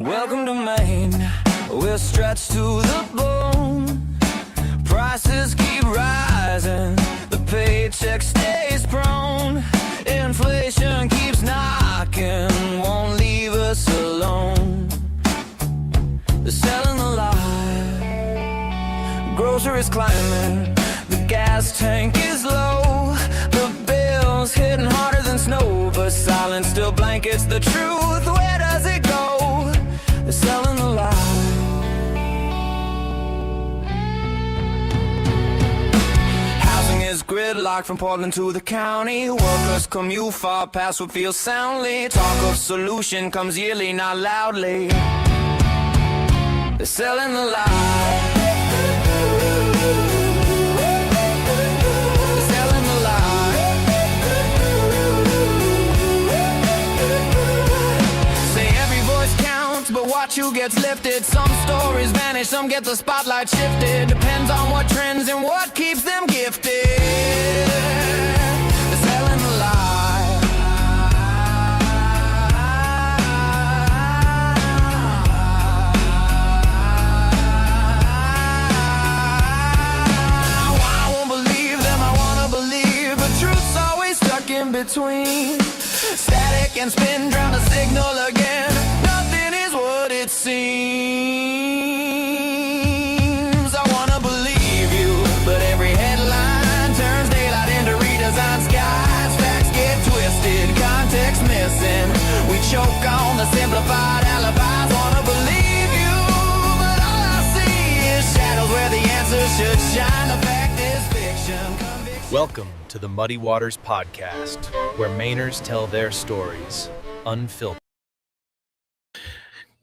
Welcome to Maine, we're stretched to the bone. Prices keep rising, the paycheck stays prone. Inflation keeps knocking, won't leave us alone. They're selling the lie, groceries climbing, the gas tank is low. The bill's hitting harder than snow, but silence still blankets the truth. Where does it go? They're selling the lie. Housing is gridlocked from Portland to the county. Workers commute far past what feels soundly. Talk of solution comes yearly, not loudly. They're selling the lie. They're selling the lie. Say every voice counts, but watch who gets lifted. Some stories vanish, some get the spotlight shifted. Depends on what trends and what keeps them gifted. They're selling the lie. I won't believe them, I wanna believe, but truth's always stuck in between. Static and spin, drown the signal again. Nothing is what it seems. I wanna believe you, but every headline turns daylight into redesigned skies. Facts get twisted, context missing. We choke on the simplified alibis. Wanna believe you, but all I see is shadows where the answers should shine. The fact is fiction. Conviction. Welcome to the Muddy Waters Podcast, where Mainers tell their stories, unfiltered.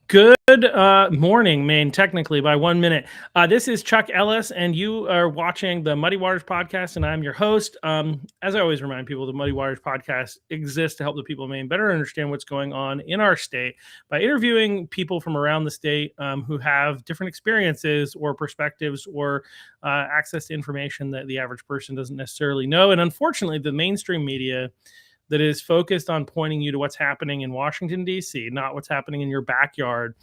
Good morning, Maine, technically by 1 minute. This is Chuck Ellis, and you are watching the Muddy Waters Podcast, and I'm your host. As I always remind people, the Muddy Waters Podcast exists to help the people of Maine better understand what's going on in our state by interviewing people from around the state who have different experiences or perspectives or access to information that the average person doesn't necessarily know. And unfortunately, the mainstream media that is focused on pointing you to what's happening in Washington, D.C., not what's happening in your backyard,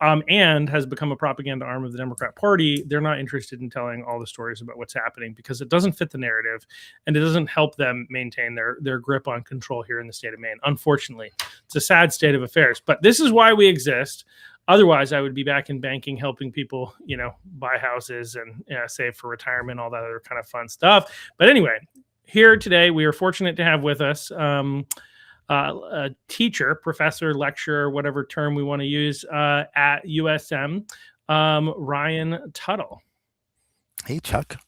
and has become a propaganda arm of the Democrat Party. They're not interested in telling all the stories about what's happening because it doesn't fit the narrative and it doesn't help them maintain their grip on control here in the state of Maine. Unfortunately, it's a sad state of affairs, but this is why we exist. Otherwise, I would be back in banking, helping people, buy houses and save for retirement, all that other kind of fun stuff. But anyway, here today, we are fortunate to have with us a teacher, professor, lecturer, whatever term we want to use at USM, Ryan Tuttle. Hey, Chuck.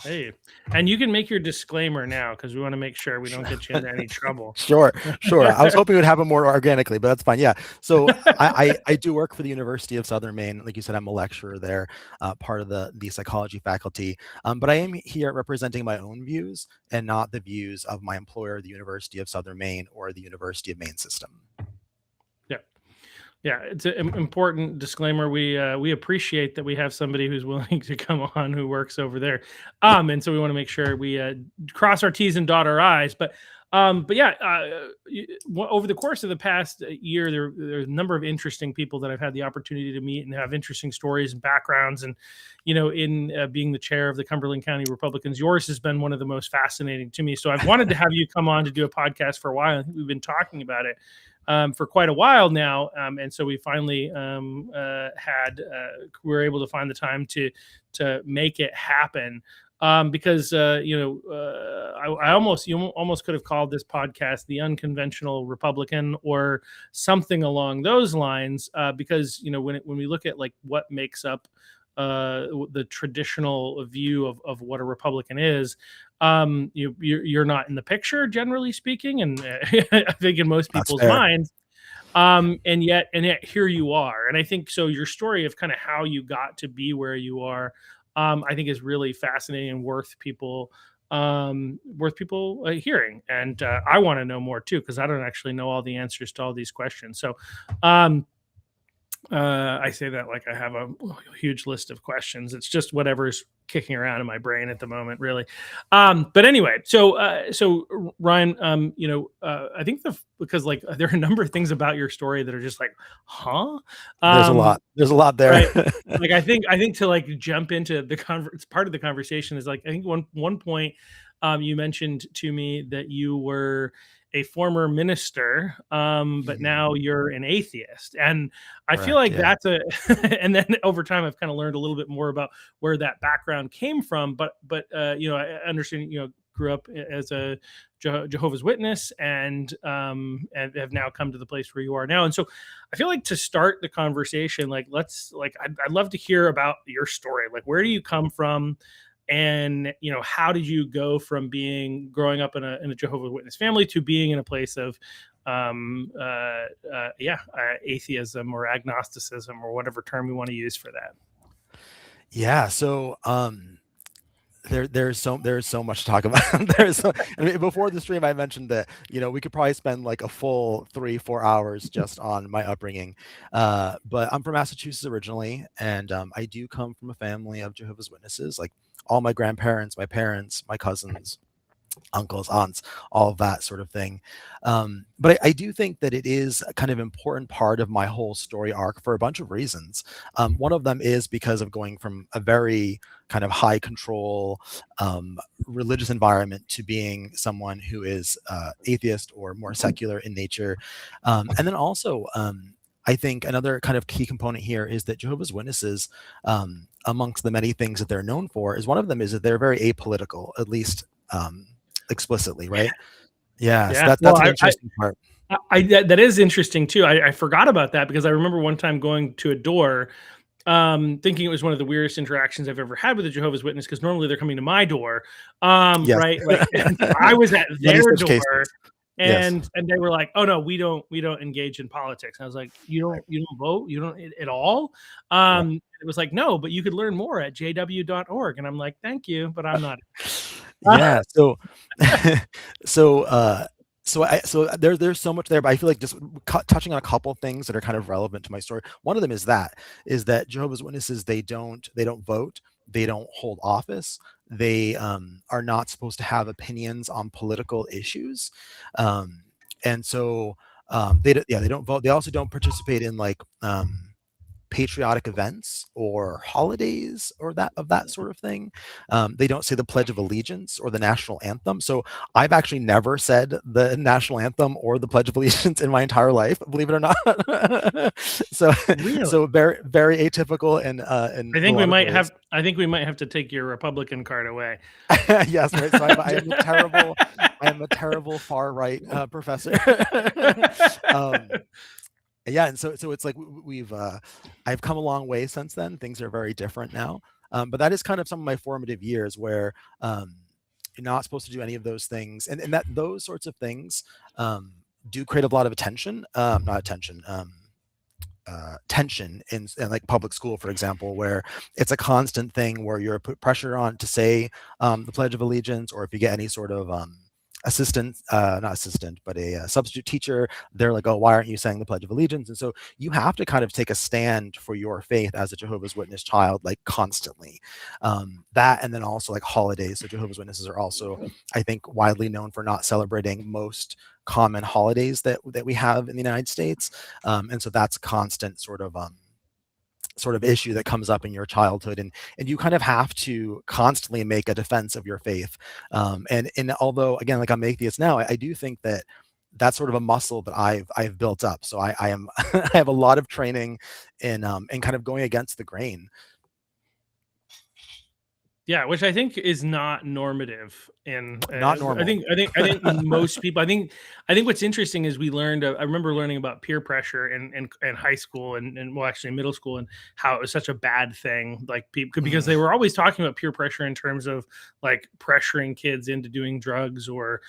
Hey, and you can make your disclaimer now because we want to make sure we don't get you into any trouble. Sure. I was hoping it would happen more organically, but that's fine. Yeah. So I do work for the University of Southern Maine. Like you said, I'm a lecturer there, part of the psychology faculty. But I am here representing my own views and not the views of my employer, the University of Southern Maine or the University of Maine system. Yeah, it's an important disclaimer. We appreciate that we have somebody who's willing to come on who works over there, and so we want to make sure we cross our T's and dot our I's. But yeah, over the course of the past year, there's a number of interesting people that I've had the opportunity to meet and have interesting stories and backgrounds. And in being the chair of the Cumberland County Republicans, yours has been one of the most fascinating to me. So I've wanted to have you come on to do a podcast for a while. I think we've been talking about it for quite a while now, and so we finally we were able to find the time to make it happen. Because you almost could have called this podcast the Unconventional Republican or something along those lines. Because when we look at like what makes up the traditional view of what a Republican is, you're not in the picture, generally speaking, and I think in most people's minds. And yet here you are, and I think so. Your story of kind of how you got to be where you are, I think is really fascinating and worth people hearing. And I want to know more too, because I don't actually know all the answers to all these questions. So I say that like I have a huge list of questions. It's just whatever's kicking around in my brain at the moment, really. But anyway, so Ryan, I think because like there are a number of things about your story that are just like, huh? There's a lot. There's a lot there. Right. Like I think to like jump into the part of the conversation is like I think one point you mentioned to me that you were a former minister, but now you're an atheist. And I feel like that's and then over time, I've kind of learned a little bit more about where that background came from. But I understand, grew up as a Jehovah's Witness and have now come to the place where you are now. And so I feel like to start the conversation, I'd love to hear about your story. Like, where do you come from? And how did you go from growing up in a Jehovah's Witness family to being in a place of atheism or agnosticism or whatever term we want to use for that? Yeah. So there's so much to talk about. Before the stream, I mentioned that we could probably spend like a full 3-4 hours just on my upbringing. But I'm from Massachusetts originally, and I do come from a family of Jehovah's Witnesses. Like all my grandparents, my parents, my cousins, uncles, aunts, all of that sort of thing. But I do think that it is a kind of important part of my whole story arc for a bunch of reasons. One of them is because of going from a very kind of high control religious environment to being someone who is atheist or more secular in nature. And then also, I think another kind of key component here is that Jehovah's Witnesses, amongst the many things that they're known for, is one of them is that they're very apolitical, at least explicitly, right? Yeah. So that's an interesting part. That is interesting too. I forgot about that because I remember one time going to a door, thinking it was one of the weirdest interactions I've ever had with a Jehovah's Witness, because normally they're coming to my door, right? Like I was at their door, and they were like, "Oh no, we don't engage in politics." And I was like, "You don't vote? You don't at all?" It was like, "No, but you could learn more at jw.org." And I'm like, "Thank you, but I'm not." Yeah. So there's so much there, but I feel like just touching on a couple things that are kind of relevant to my story. One of them is that Jehovah's Witnesses, they don't vote, they don't hold office, they are not supposed to have opinions on political issues, and so they don't vote. They also don't participate in like patriotic events or holidays or that sort of thing. They don't say the Pledge of Allegiance or the national anthem. So I've actually never said the national anthem or the Pledge of Allegiance in my entire life, believe it or not. So very, very atypical. And I think we might have to take your Republican card away. Yes, right. So I am a terrible far right professor. Yeah, and so it's like I've come a long way since then. Things are very different now, but that is kind of some of my formative years where you're not supposed to do any of those things, and that those sorts of things do create a lot of tension in like public school, for example, where it's a constant thing where you're put pressure on to say the Pledge of Allegiance, or if you get any sort of not assistant, but a substitute teacher, they're like, "Oh, why aren't you saying the Pledge of Allegiance?" And so you have to kind of take a stand for your faith as a Jehovah's Witness child, like constantly. That, and then also like holidays. So Jehovah's Witnesses are also, I think, widely known for not celebrating most common holidays that we have in the United States, and so that's constant sort of issue that comes up in your childhood, and you kind of have to constantly make a defense of your faith. And although again, like I'm atheist now, I do think that that's sort of a muscle that I've built up. So I have a lot of training in kind of going against the grain. Yeah, which I think is not normative not normal. I think most people. I think what's interesting is we learned. I remember learning about peer pressure in high school and well, actually middle school, and how it was such a bad thing. Like people, because they were always talking about peer pressure in terms of like pressuring kids into doing drugs or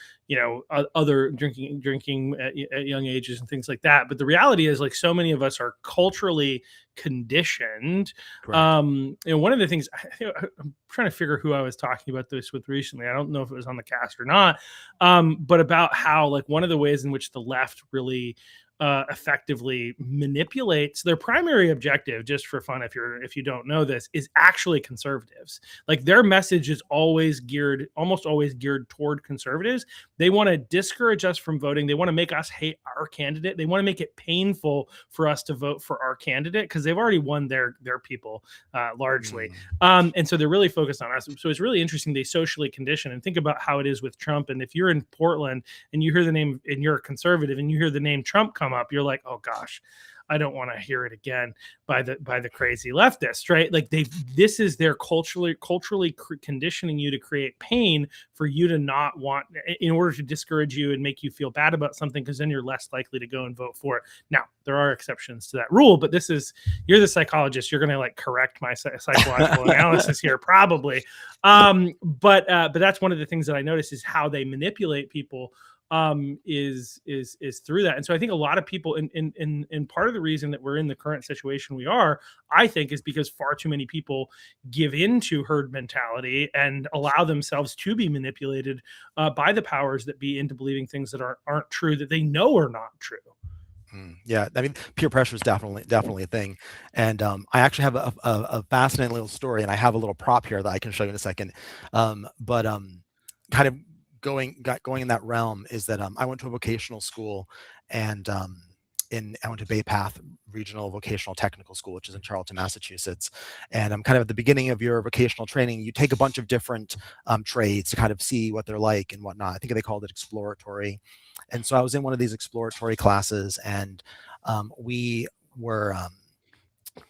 other drinking at young ages and things like that. But the reality is, like, so many of us are culturally conditioned. One of the things I'm trying to figure who I was talking about this with recently. I don't know if it was on the cast or not, but about how like one of the ways in which the left really effectively manipulates. Their primary objective, just for fun, if you don't know this, is actually conservatives. Like their message is almost always geared toward conservatives. They want to discourage us from voting. They want to make us hate our candidate. They want to make it painful for us to vote for our candidate because they've already won their people largely. And so they're really focused on us. So it's really interesting. They socially condition, and think about how it is with Trump. And if you're in Portland and you hear the name and you're a conservative and you hear the name Trump come up, you're like, oh gosh, I don't want to hear it again by the crazy leftists, right? Like this is their culturally conditioning you to create pain for you to not want, in order to discourage you and make you feel bad about something, because then you're less likely to go and vote for it. Now, there are exceptions to that rule, but you're the psychologist. You're going to like correct my psychological analysis here, probably. But that's one of the things that I notice is how they manipulate people. Is through that. And so I think a lot of people, in part of the reason that we're in the current situation we are, I think, is because far too many people give into herd mentality and allow themselves to be manipulated by the powers that be into believing things that aren't true, that they know are not true. Yeah, I mean, peer pressure is definitely a thing. And I actually have a fascinating little story, and I have a little prop here that I can show you in a second. But kind of going in that realm is that I went to a vocational school, and I went to Bay Path Regional Vocational Technical School, which is in Charlton, Massachusetts. And I'm kind of at the beginning of your vocational training, you take a bunch of different trades to kind of see what they're like and whatnot. I think they called it exploratory. And so I was in one of these exploratory classes, and we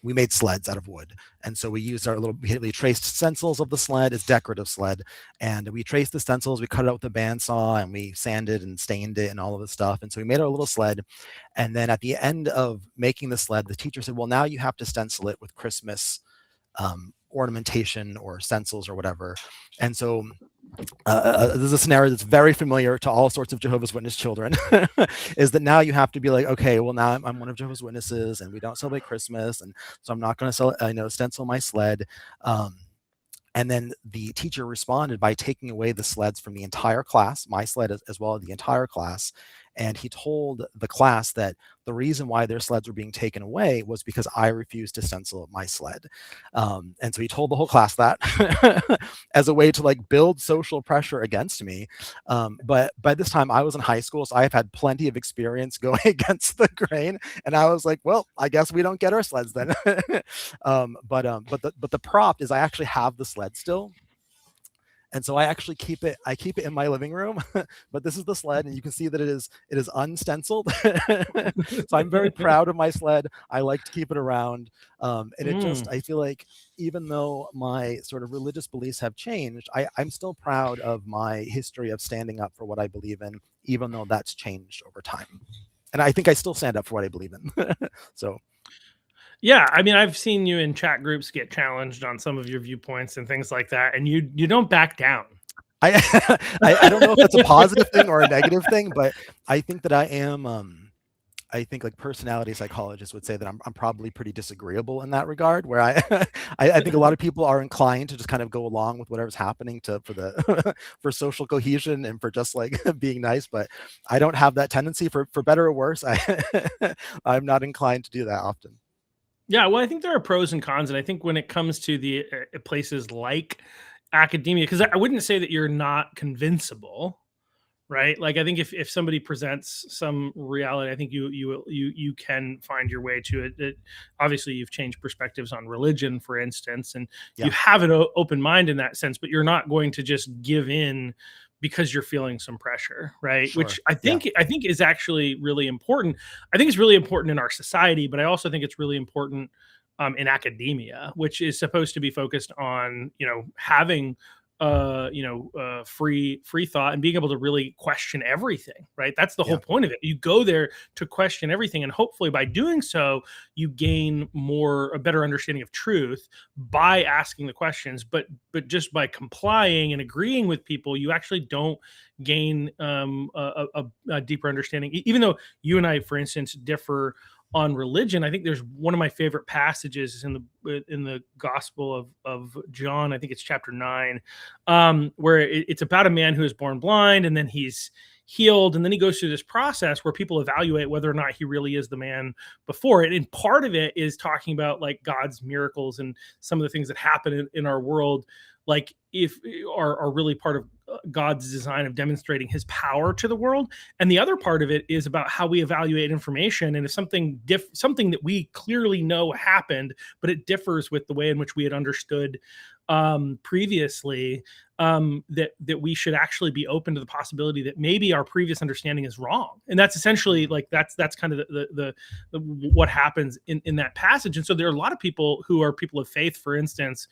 made sleds out of wood. And so we used we traced stencils of the sled. It's decorative sled. And we traced the stencils, we cut it out with a bandsaw, and we sanded and stained it and all of this stuff. And so we made our little sled. And then at the end of making the sled, the teacher said, well, now you have to stencil it with Christmas ornamentation or stencils or whatever. And so there's a scenario that's very familiar to all sorts of Jehovah's Witness children, is that now you have to be like, okay, well, now I'm one of Jehovah's Witnesses and we don't celebrate Christmas, and so I'm not going to stencil my sled. And then the teacher responded by taking away the sleds from the entire class, my sled as well as the entire class. And he told the class that the reason why their sleds were being taken away was because I refused to stencil my sled. And so he told the whole class that as a way to like build social pressure against me. But by this time I was in high school, so I have had plenty of experience going against the grain. And I was like, well, I guess we don't get our sleds then. But the prop is I actually have the sled still. And so I actually keep it in my living room, but this is the sled, and you can see that it is unstenciled. So I'm very proud of my sled. I like to keep it around. And I feel like even though my sort of religious beliefs have changed, I'm still proud of my history of standing up for what I believe in, even though that's changed over time. And I think I still stand up for what I believe in. So. Yeah, I mean, I've seen you in chat groups get challenged on some of your viewpoints and things like that, and you don't back down. I don't know if that's a positive thing or a negative thing, but I think that I am. I think like personality psychologists would say that I'm probably pretty disagreeable in that regard, where I think a lot of people are inclined to just kind of go along with whatever's happening for social cohesion and for just like being nice. But I don't have that tendency, for better or worse. I'm not inclined to do that often. Yeah, well, I think there are pros and cons, and I think when it comes to the places like academia, because I wouldn't say that you're not convincible, right? Like I think if somebody presents some reality, I think you can find your way to it. Obviously, you've changed perspectives on religion, for instance, and you have an open mind in that sense, but you're not going to just give in because you're feeling some pressure, right? Sure. Which I think is actually really important. I think it's really important in our society, but I also think it's really important in academia, which is supposed to be focused on, having free thought and being able to really question everything, right? That's the whole point of it. You go there to question everything, and hopefully by doing so, you gain a better understanding of truth by asking the questions. But just by complying and agreeing with people, you actually don't gain a deeper understanding. Even though you and I, for instance, differ on religion, I think there's one of my favorite passages in the Gospel of John. I think it's chapter 9, where it's about a man who is born blind, and then he's healed, and then he goes through this process where people evaluate whether or not he really is the man before it. And part of it is talking about like God's miracles and some of the things that happen in our world, like if are really part of God's design of demonstrating his power to the world. And the other part of it is about how we evaluate information, and if something that we clearly know happened, but it differs with the way in which we had understood previously, that we should actually be open to the possibility that maybe our previous understanding is wrong. And that's essentially like that's kind of the what happens in that passage. And so there are a lot of people who are people of faith, for instance,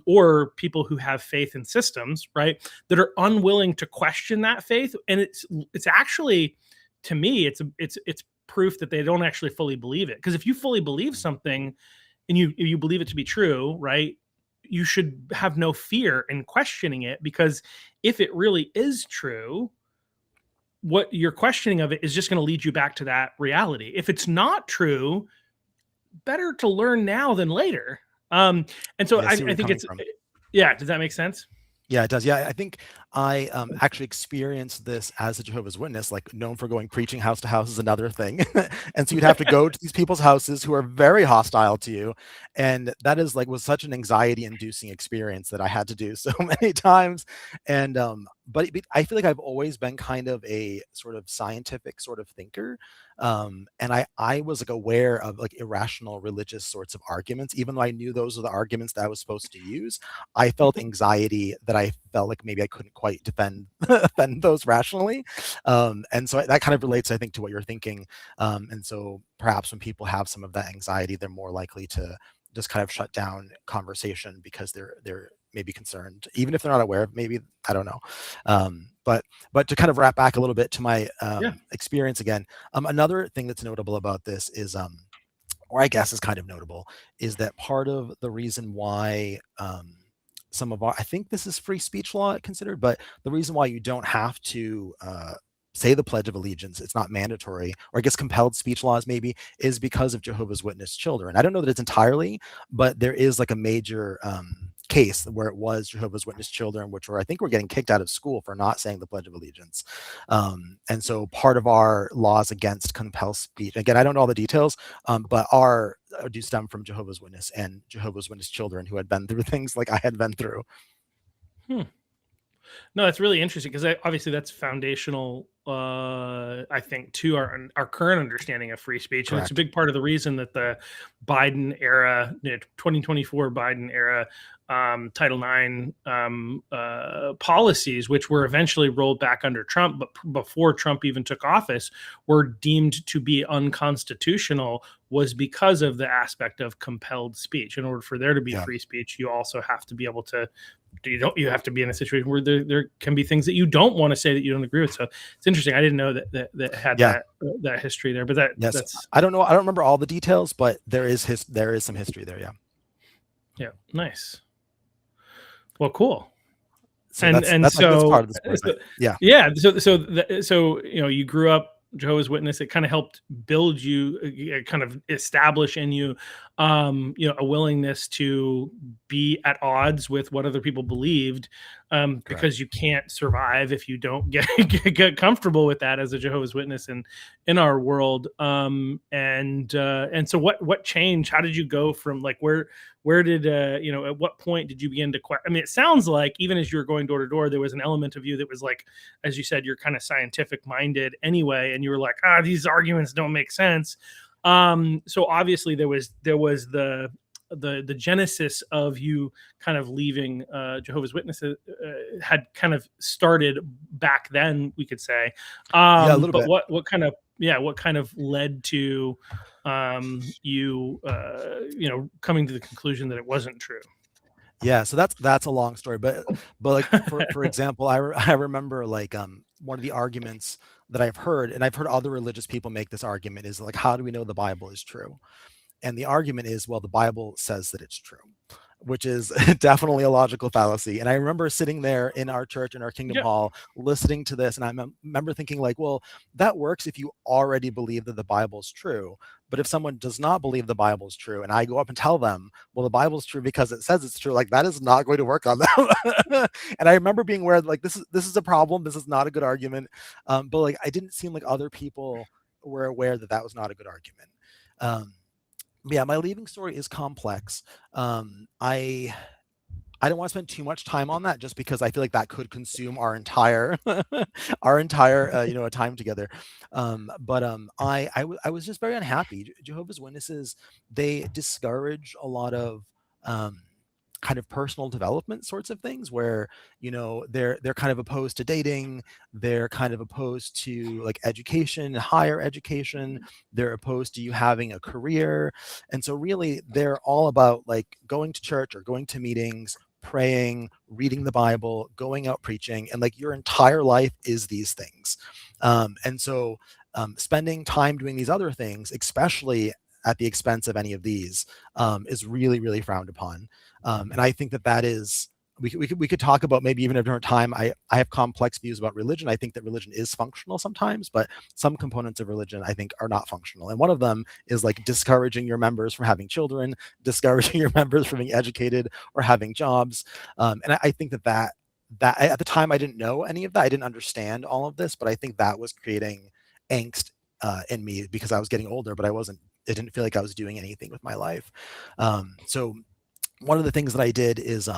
or people who have faith in systems, right, that are unwilling to question that faith. And it's actually, to me, it's proof that they don't actually fully believe it. Because if you fully believe something and you believe it to be true, right, you should have no fear in questioning it, because if it really is true, what you're questioning of it is just going to lead you back to that reality. If it's not true, better to learn now than later. And so I think it's, yeah. Does that make sense? Yeah, it does. Yeah, I think I actually experienced this as a Jehovah's Witness, like known for going preaching house to house is another thing. And so you'd have to go to these people's houses who are very hostile to you. And that is like was such an anxiety inducing experience that I had to do so many times. And but I feel like I've always been kind of a sort of scientific sort of thinker. And I was like aware of like irrational religious sorts of arguments, even though I knew those were the arguments that I was supposed to use. I felt anxiety that I felt like maybe I couldn't quite defend those rationally. And so that kind of relates, I think, to what you're thinking. And so perhaps when people have some of that anxiety, they're more likely to just kind of shut down conversation because they're maybe concerned, even if they're not aware of, maybe, I don't know. But to kind of wrap back a little bit to my experience again, another thing that's notable about this is, or I guess is kind of notable, is that part of the reason why some of our, I think this is free speech law considered, but the reason why you don't have to say the Pledge of Allegiance, it's not mandatory, or I guess compelled speech laws maybe, is because of Jehovah's Witness children. I don't know that it's entirely, but there is like a major case where it was Jehovah's Witness children, which were, I think, were getting kicked out of school for not saying the Pledge of Allegiance. And so part of our laws against compelled speech, again, I don't know all the details, but do stem from Jehovah's Witness and Jehovah's Witness children who had been through things like I had been through. No, that's really interesting, because obviously that's foundational, I think, to our current understanding of free speech. And it's a big part of the reason that the Biden era, 2024 Biden era, Title IX policies, which were eventually rolled back under Trump, but before Trump even took office, were deemed to be unconstitutional, was because of the aspect of compelled speech. In order for there to be free speech, you also have to be able to, you have to be in a situation where there can be things that you don't want to say that you don't agree with. So it's interesting. I didn't know that had that history there, but that's, I don't know. I don't remember all the details, but there is some history there. Yeah. Nice. Well, cool. So that's part of the story, So you grew up Jehovah's Witness. It kind of helped build you, kind of establish in you, a willingness to be at odds with what other people believed, because you can't survive if you don't get comfortable with that as a Jehovah's Witness in our world. And so what changed? How did you go from like where did at what point did you begin to I mean, it sounds like even as you were going door to door, there was an element of you that was like, as you said, you're kind of scientific minded anyway, and you were like, these arguments don't make sense. So obviously there was the genesis of you kind of leaving Jehovah's Witnesses had kind of started back then, we could say. A little bit. What kind of led to you coming to the conclusion that it wasn't true? Yeah, so that's a long story, but like for example, I remember like one of the arguments that I've heard, and I've heard other religious people make this argument, is like, how do we know the Bible is true? And the argument is, well, the Bible says that it's true. which is definitely a logical fallacy. And I remember sitting there in our church, in our Kingdom Hall, listening to this, and I remember thinking like, well, that works if you already believe that the Bible's true. But if someone does not believe the Bible's true, and I go up and tell them, well, the Bible's true because it says it's true, like that is not going to work on them. And I remember being aware, like this is a problem. This is not a good argument. But like I didn't seem like other people were aware that that was not a good argument. Yeah, my leaving story is complex. I don't want to spend too much time on that just because I feel like that could consume our entire time together. I was just very unhappy. Jehovah's Witnesses, they discourage a lot of kind of personal development sorts of things where they're kind of opposed to dating, they're kind of opposed to like education, higher education, they're opposed to you having a career. And so really they're all about like going to church or going to meetings, praying, reading the Bible, going out preaching, and like your entire life is these things. And so spending time doing these other things, especially at the expense of any of these, is really, really frowned upon. And I think that is, we could talk about maybe even a different time. I have complex views about religion. I think that religion is functional sometimes, but some components of religion I think are not functional. And one of them is like discouraging your members from having children, discouraging your members from being educated or having jobs. And I think that at the time I didn't know any of that. I didn't understand all of this, but I think that was creating angst in me because I was getting older, but it didn't feel like I was doing anything with my life. So one of the things that I did is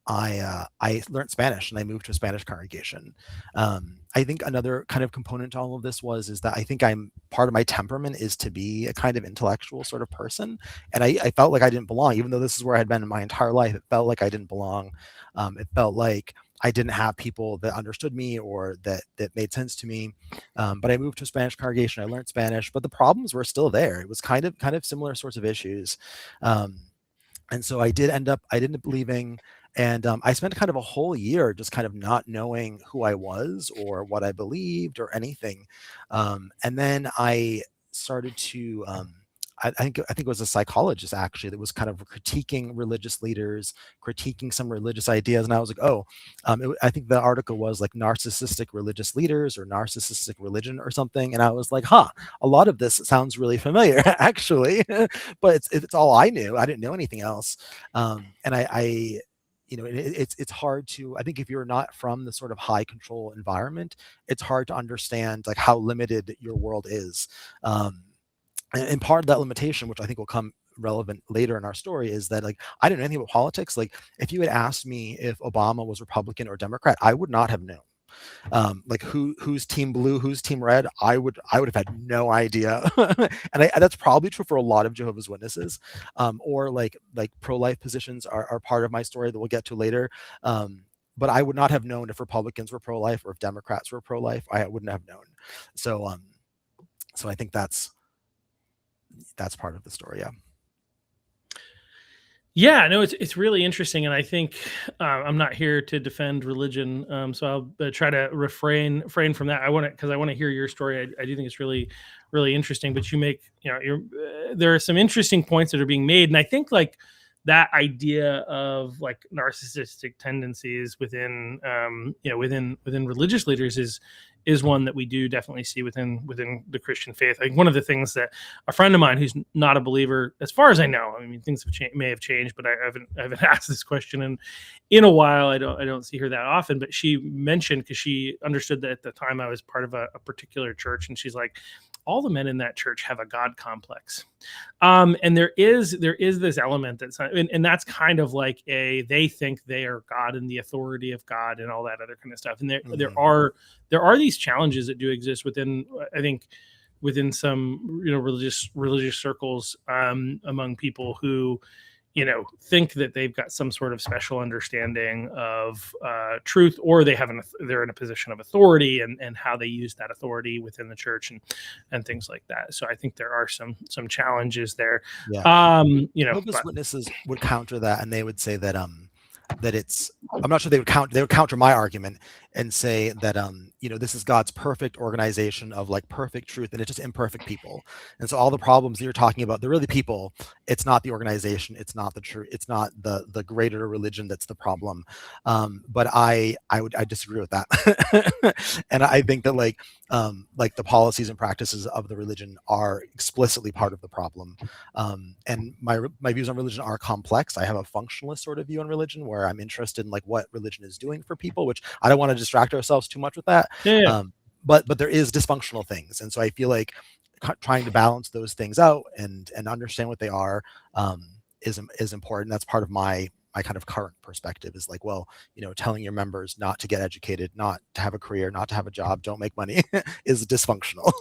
I learned Spanish and I moved to a Spanish congregation. I think another kind of component to all of this is that I think part of my temperament is to be a kind of intellectual sort of person. And I felt like I didn't belong, even though this is where I had been in my entire life. It felt like I didn't belong. It felt like I didn't have people that understood me or that made sense to me. But I moved to a Spanish congregation. I learned Spanish, but the problems were still there. It was kind of similar sorts of issues. And so I ended up leaving, and I spent kind of a whole year just kind of not knowing who I was or what I believed or anything. And then I started to, I think it was a psychologist actually that was kind of critiquing religious leaders, critiquing some religious ideas. And I was like, I think the article was like narcissistic religious leaders or narcissistic religion or something. And I was like, a lot of this sounds really familiar actually, but it's all I knew. I didn't know anything else. And it's hard to, I think if you're not from the sort of high control environment, it's hard to understand like how limited your world is. And part of that limitation, which I think will come relevant later in our story, is that like I didn't know anything about politics. Like if you had asked me if Obama was Republican or Democrat, I would not have known. Like who's team blue, who's team red, I would have had no idea. And that's probably true for a lot of Jehovah's Witnesses, or like pro-life positions are part of my story that we'll get to later. But I would not have known if Republicans were pro-life or if Democrats were pro-life. I wouldn't have known. So I think that's part of the story. Yeah, no, it's really interesting, and I think I'm not here to defend religion, so I'll try to refrain from that. I want to hear your story. I do think it's really, really interesting. But you make, there are some interesting points that are being made, and I think like that idea of like narcissistic tendencies within religious leaders is one that we do definitely see within the Christian faith. I think one of the things that a friend of mine who's not a believer, as far as I know, I mean, things may have changed, but I haven't asked this question in a while. I don't see her that often, but she mentioned, because she understood that at the time I was part of a particular church, and she's like, all the men in that church have a God complex. And there is this element and that's kind of like they think they are God and the authority of God and all that other kind of stuff. And there are these challenges that do exist within some, religious circles, among people who, think that they've got some sort of special understanding of truth, or they're in a position of authority and how they use that authority within the church and things like that. So I think there are some challenges there. Yeah. Jehovah's Witnesses would counter that, and they would say that it's, I'm not sure they would counter my argument. and say that this is God's perfect organization of like perfect truth, and it's just imperfect people. And so all the problems that you're talking about, they're really people. It's not the organization, it's not the truth, it's not the greater religion that's the problem. But I disagree with that. And I think that like the policies and practices of the religion are explicitly part of the problem. And my views on religion are complex. I have a functionalist sort of view on religion, where I'm interested in like what religion is doing for people, which I don't want to distract ourselves too much with that. Yeah. But there is dysfunctional things, and so I feel like trying to balance those things out and understand what they are is important. That's part of my kind of current perspective, is like, well, telling your members not to get educated, not to have a career, not to have a job, don't make money is dysfunctional.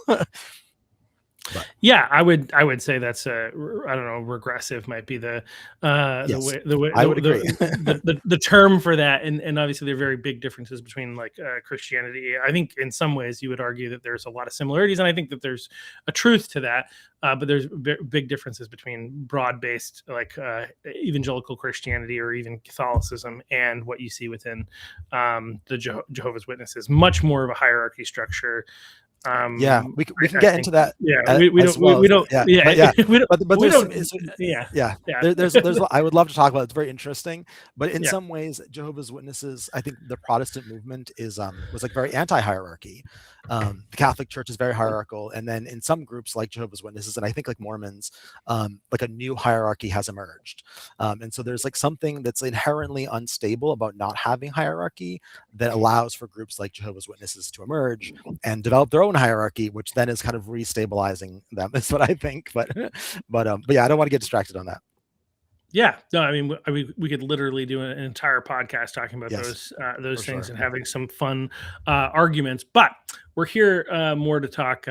Yeah, I would say that's I don't know, regressive might be the way I would agree. the term for that, and obviously there are very big differences between like Christianity. I think in some ways you would argue that there's a lot of similarities, and I think that there's a truth to that. But there's big differences between broad-based like evangelical Christianity or even Catholicism and what you see within the Jehovah's Witnesses. Much more of a hierarchy structure. We can get into that. Yeah, we don't. There's I would love to talk about it. It's very interesting, but in some ways, Jehovah's Witnesses, I think the Protestant movement was like very anti-hierarchy. The Catholic Church is very hierarchical, and then in some groups like Jehovah's Witnesses, and I think like Mormons, like a new hierarchy has emerged, and so there's like something that's inherently unstable about not having hierarchy that allows for groups like Jehovah's Witnesses to emerge and develop their own hierarchy, which then is kind of restabilizing them. Is what I think. But yeah, I don't want to get distracted on that. Yeah, no, I mean, we could literally do an entire podcast talking about those things and having some fun arguments. But we're here more to talk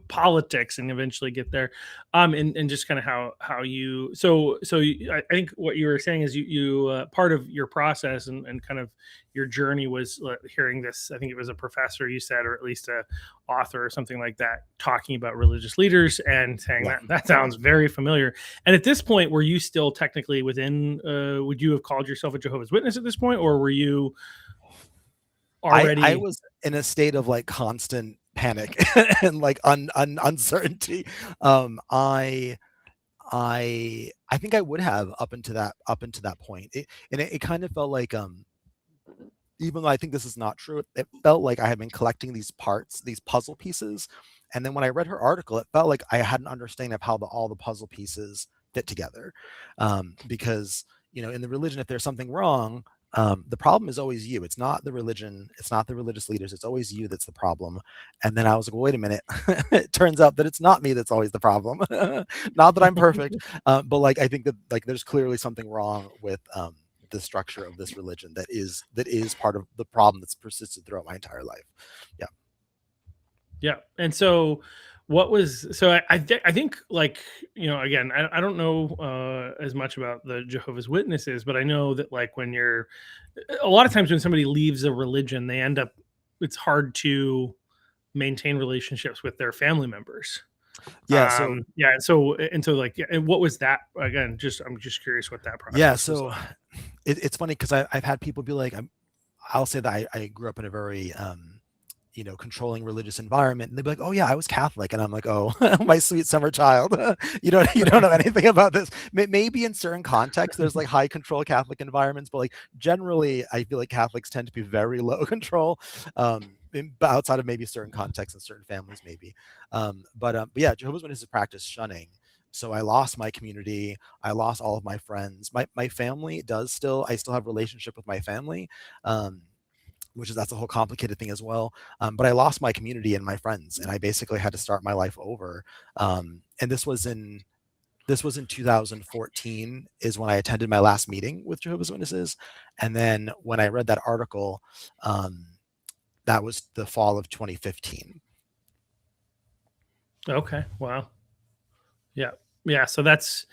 politics and eventually get there. And just kind of how you. So I think what you were saying is you part of your process and kind of your journey was hearing this. I think it was a professor you said, or at least a author or something like that, talking about religious leaders and saying that sounds very familiar. And at this point, were you still technically within? Would you have called yourself a Jehovah's Witness at this point, or were you already? I was in a state of like constant panic and like uncertainty. I think I would have up into that point. It kind of felt like even though I think this is not true, it felt like I had been collecting these parts, these puzzle pieces. And then when I read her article, it felt like I had an understanding of how all the puzzle pieces fit together. Because, in the religion, if there's something wrong, the problem is always you. It's not the religion. It's not the religious leaders. It's always you that's the problem. And then I was like, well, wait a minute. It turns out that it's not me that's always the problem. Not that I'm perfect. But like, I think that like there's clearly something wrong with the structure of this religion that is part of the problem that's persisted throughout my entire life. Yeah. And so I think like, again, I don't know as much about the Jehovah's Witnesses, but I know that like when a lot of times when somebody leaves a religion, it's hard to maintain relationships with their family members. And what was that again? I'm just curious what that process was like. It's funny because I've had people be like, I'll say that I grew up in a very controlling religious environment, and they'd be like, oh yeah, I was Catholic, and I'm like, oh, my sweet summer child, you don't know anything about this. Maybe in certain contexts there's like high control Catholic environments, but like generally I feel like Catholics tend to be very low control, outside of maybe certain contexts and certain families maybe. But yeah, Jehovah's Witnesses practice shunning. So I lost my community. I lost all of my friends. My family I still have relationship with my family, that's a whole complicated thing as well. But I lost my community and my friends, and I basically had to start my life over. And this was in 2014 is when I attended my last meeting with Jehovah's Witnesses. And then when I read that article, that was the fall of 2015. Okay. Wow. Yeah. Yeah. So that's,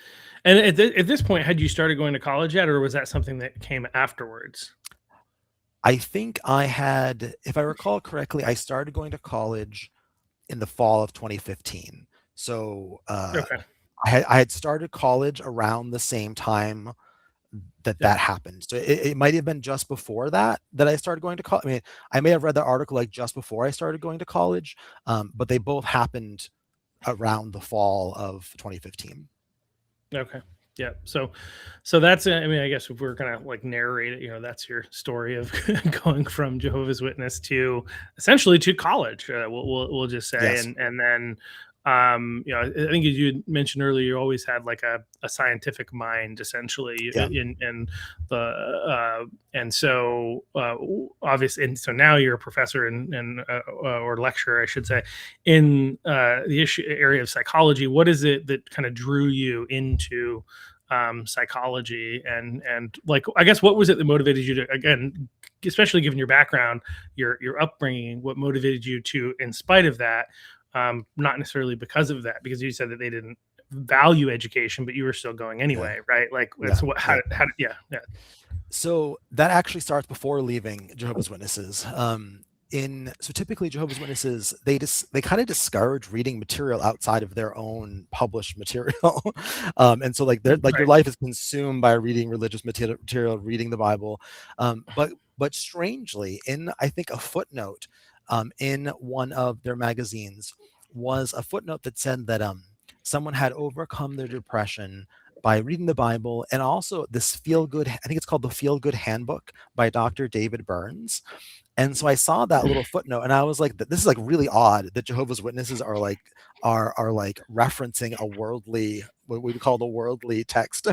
and at this point, had you started going to college yet, or was that something that came afterwards? I think I had, if I recall correctly, I started going to college in the fall of 2015. So I had started college around the same time that happened. So it might have been just before that I started going to college. I mean, I may have read the article like just before I started going to college, but they both happened around the fall of 2015. Okay. Yeah. So that's, I mean, I guess if we're gonna like narrate it, that's your story of going from Jehovah's Witness to essentially to college. We'll just say, Yes. and then, I think as you mentioned earlier, you always had like a scientific mind, essentially, Yeah. in the and so obviously, and so now you're a professor and or lecturer, I should say, in the area of psychology. What is it that kind of drew you into psychology, and like, I guess, what was it that motivated you to, again, especially given your background, your upbringing, what motivated you to, in spite of that, not necessarily because of that, because you said that they didn't value education, but you were still going anyway, right? Like, that's what, how did, yeah. So that actually starts before leaving Jehovah's Witnesses. So typically Jehovah's Witnesses, they kind of discourage reading material outside of their own published material. And so like your life is consumed by reading religious material, reading the Bible. But strangely, in, I think, a footnote in one of their magazines was a footnote that said that someone had overcome their depression by reading the Bible, and also this feel-good, I think it's called the Feel-Good Handbook by Dr. David Burns. And so I saw that little footnote, and I was like, this is like really odd that Jehovah's Witnesses are like referencing a worldly, what we would call the worldly text.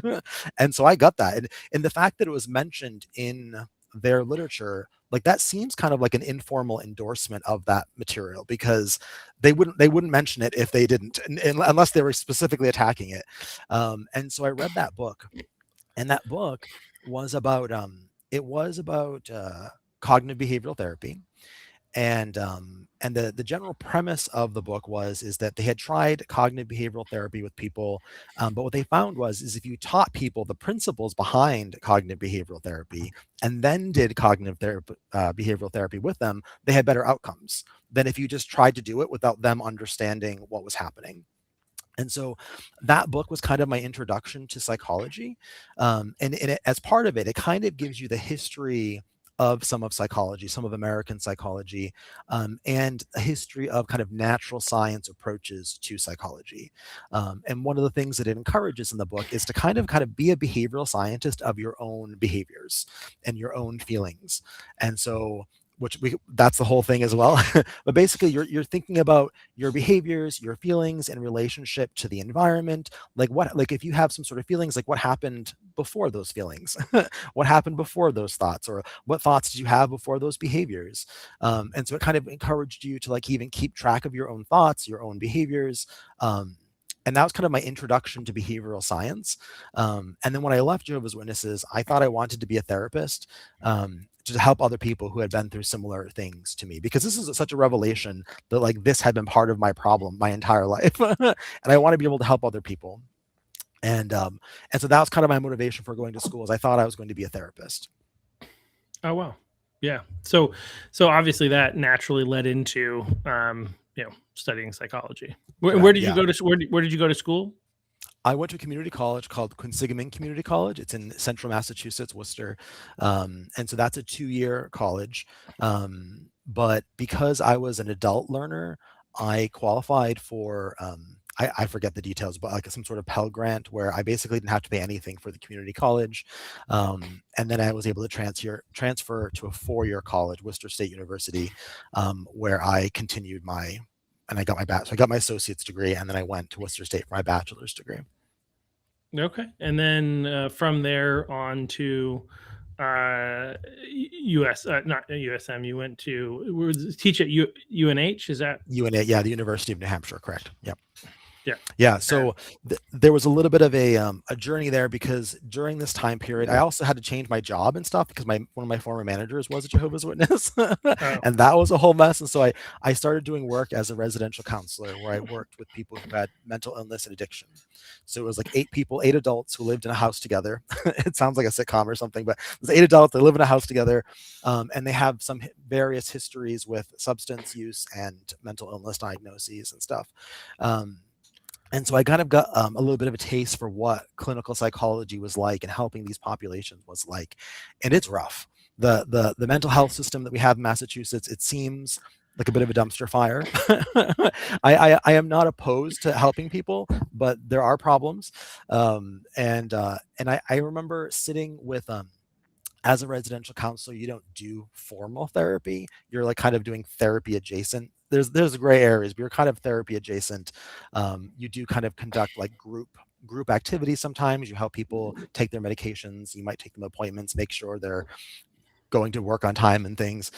And so I got that. And the fact that it was mentioned in their literature, like, that seems kind of like an informal endorsement of that material, because they wouldn't mention it if they didn't, unless they were specifically attacking it. And so I read that book, and that book was about cognitive behavioral therapy. And the general premise of the book is that they had tried cognitive behavioral therapy with people, but what they found is if you taught people the principles behind cognitive behavioral therapy and then did cognitive behavioral therapy with them, they had better outcomes than if you just tried to do it without them understanding what was happening. And so that book was kind of my introduction to psychology. As part of it, it kind of gives you the history of some of psychology, some of American psychology, and a history of kind of natural science approaches to psychology. And one of the things that it encourages in the book is to kind of be a behavioral scientist of your own behaviors and your own feelings. And so that's the whole thing as well. But basically you're thinking about your behaviors, your feelings in relationship to the environment. Like if you have some sort of feelings, like what happened before those feelings? What happened before those thoughts? Or what thoughts did you have before those behaviors? And so it kind of encouraged you to like even keep track of your own thoughts, your own behaviors. And that was kind of my introduction to behavioral science. And then when I left Jehovah's Witnesses, I thought I wanted to be a therapist, to help other people who had been through similar things to me, because this is such a revelation that like this had been part of my problem my entire life. And I want to be able to help other people. And so that was kind of my motivation for going to school, is I thought I was going to be a therapist. Oh, wow. Yeah. So obviously that naturally led into, studying psychology. Where did you go to, where did you go to school? I went to a community college called Quinsigaming Community College. It's in central Massachusetts, Worcester. And so that's a 2-year college. But because I was an adult learner, I qualified for, I forget the details, but like some sort of Pell Grant where I basically didn't have to pay anything for the community college. And then I was able to transfer to a 4-year college, Worcester State University, where I continued and I got so I got my associate's degree, and then I went to Worcester State for my bachelor's degree. Okay. And then from there on to not USM, you went to teach at UNH, is that? UNH, yeah, the University of New Hampshire, correct. Yep. Yeah. So there was a little bit of a journey there, because during this time period, I also had to change my job and stuff, because one of my former managers was a Jehovah's Witness. And that was a whole mess. And so I started doing work as a residential counselor, where I worked with people who had mental illness and addiction. So it was like 8 adults who lived in a house together. It sounds like a sitcom or something, but it was 8 adults, they live in a house together, and they have some various histories with substance use and mental illness diagnoses and stuff. And so I kind of got a little bit of a taste for what clinical psychology was like and helping these populations was like, and it's rough. The mental health system that we have in Massachusetts, it seems like a bit of a dumpster fire. I am not opposed to helping people, but there are problems. And I remember sitting with as a residential counselor, you don't do formal therapy. You're like kind of doing therapy adjacent. There's gray areas, but you're kind of therapy adjacent. You do kind of conduct like group activities sometimes. You help people take their medications. You might take them appointments, make sure they're going to work on time and things,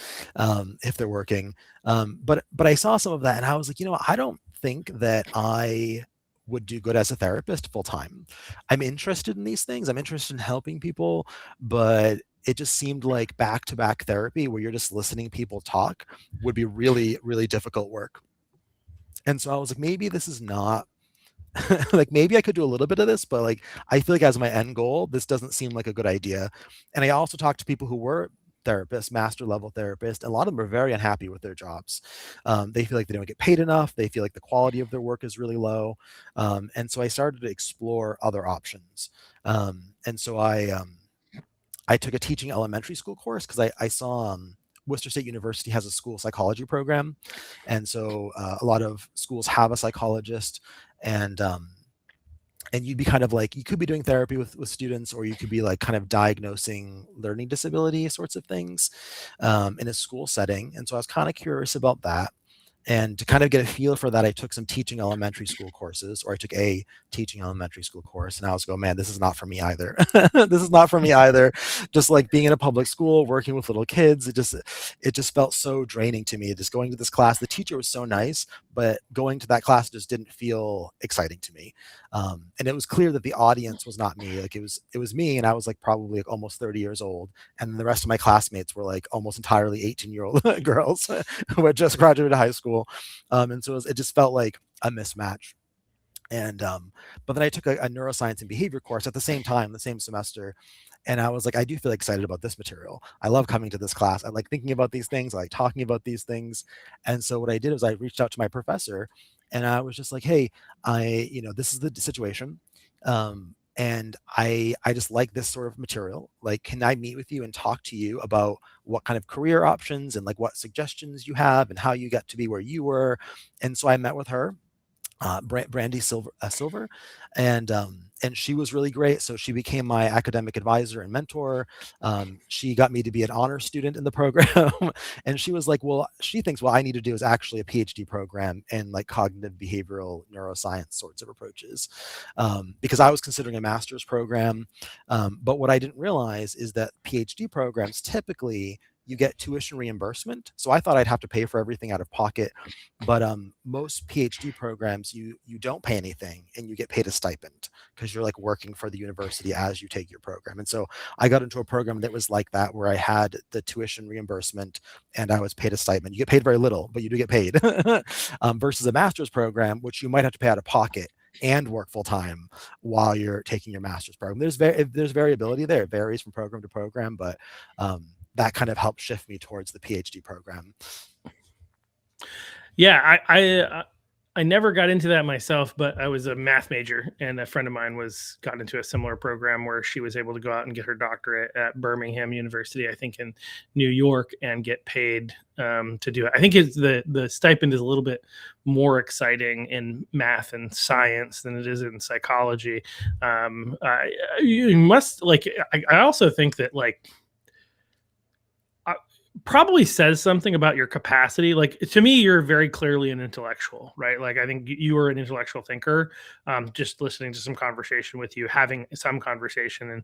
if they're working. But I saw some of that and I was like, I don't think that I would do good as a therapist full time. I'm interested in these things. I'm interested in helping people, but it just seemed like back-to-back therapy where you're just listening people talk would be really, really difficult work. And so I was like, maybe this is not like maybe I could do a little bit of this, but like I feel like as my end goal, this doesn't seem like a good idea. And I also talked to people who were therapists, master level therapists, and a lot of them are very unhappy with their jobs. They feel like they don't get paid enough. They feel like the quality of their work is really low. And so I started to explore other options. And so I took a teaching elementary school course because I saw Worcester State University has a school psychology program. And so a lot of schools have a psychologist, and you'd be kind of like, you could be doing therapy with students, or you could be like kind of diagnosing learning disability sorts of things in a school setting. And so I was kind of curious about that. And to kind of get a feel for that, I took some teaching elementary school courses, or I took a teaching elementary school course, and I was going, man, this is not for me either. This is not for me either. Just like being in a public school, working with little kids, it just felt so draining to me. Just going to this class, the teacher was so nice, but going to that class just didn't feel exciting to me. And it was clear that the audience was not me. Like it was me, and I was like probably like almost 30 years old, and the rest of my classmates were like almost entirely 18-year-old girls who had just graduated high school. And so it just felt like a mismatch. And but then I took a neuroscience and behavior course at the same time, the same semester, and I was like, I do feel excited about this material. I love coming to this class. I like thinking about these things. I like talking about these things. And so what I did was I reached out to my professor, and I was just like, hey, this is the situation. And I just like this sort of material. Like, can I meet with you and talk to you about what kind of career options and like what suggestions you have and how you got to be where you were? And so I met with her, Brandy Silver, and she was really great. So she became my academic advisor and mentor. She got me to be an honor student in the program, and she was like, well, she thinks what I need to do is actually a PhD program in like cognitive behavioral neuroscience sorts of approaches, because I was considering a master's program. But what I didn't realize is that PhD programs typically you get tuition reimbursement. So I thought I'd have to pay for everything out of pocket. But most PhD programs, you don't pay anything and you get paid a stipend because you're like working for the university as you take your program. And so I got into a program that was like that, where I had the tuition reimbursement and I was paid a stipend. You get paid very little, but you do get paid versus a master's program, which you might have to pay out of pocket and work full time while you're taking your master's program. There's variability there. It varies from program to program, but that kind of helped shift me towards the PhD program. Yeah, I never got into that myself, but I was a math major, and a friend of mine got into a similar program where she was able to go out and get her doctorate at Birmingham University, I think in New York, and get paid to do it. I think the stipend is a little bit more exciting in math and science than it is in psychology. You must like. I also think that like. Probably says something about your capacity. Like, to me, you're very clearly an intellectual, right? Like, I think you are an intellectual thinker. Just listening to some conversation with you, having some conversation, and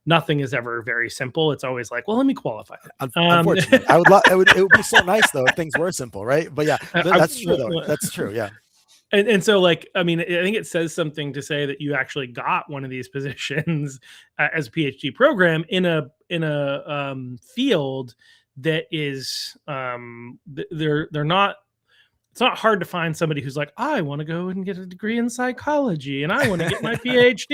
nothing is ever very simple. It's always like, well, let me qualify it. Unfortunately, it would be so nice though if things were simple, right? But yeah, that's true though. That's true. Yeah. And so, like, I mean, I think it says something to say that you actually got one of these positions as a PhD program in a field that is they're not, it's not hard to find somebody who's like, I want to go and get a degree in psychology and I want to get my PhD.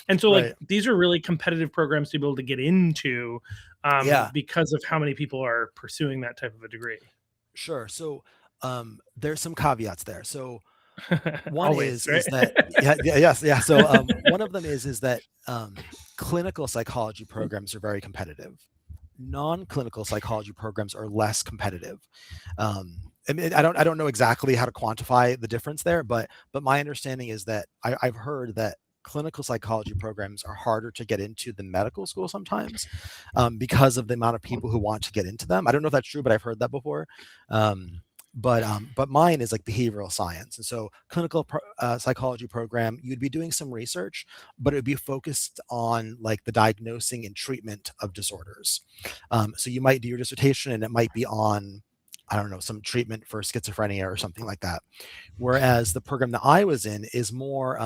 And so like, these are really competitive programs to be able to get into because of how many people are pursuing that type of a degree. Sure. So there's some caveats there. So One Always, right? is that yes, yeah. So one of them is that clinical psychology programs are very competitive. Non-clinical psychology programs are less competitive. I mean, I don't know exactly how to quantify the difference there, but my understanding is that I've heard that clinical psychology programs are harder to get into than medical school sometimes, because of the amount of people who want to get into them. I don't know if that's true, but I've heard that before. But mine is like behavioral science, and so psychology program, you'd be doing some research, but it would be focused on like the diagnosing and treatment of disorders. So you might do your dissertation, and it might be on, I don't know, some treatment for schizophrenia or something like that. Whereas the program that I was in is more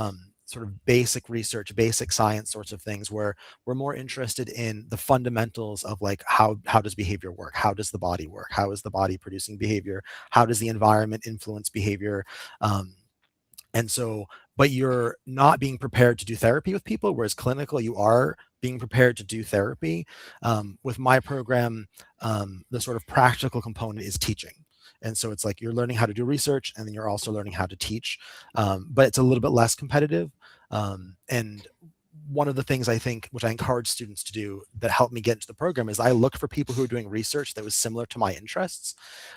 sort of basic research, basic science sorts of things, where we're more interested in the fundamentals of like how does behavior work? How does the body work? How is the body producing behavior? How does the environment influence behavior? And so, but you're not being prepared to do therapy with people, whereas clinical, you are being prepared to do therapy. With my program, the sort of practical component is teaching. And so it's like you're learning how to do research, and then you're also learning how to teach, but it's a little bit less competitive. And one of the things I think, which I encourage students to do that helped me get into the program, is I looked for people who were doing research that was similar to my interests.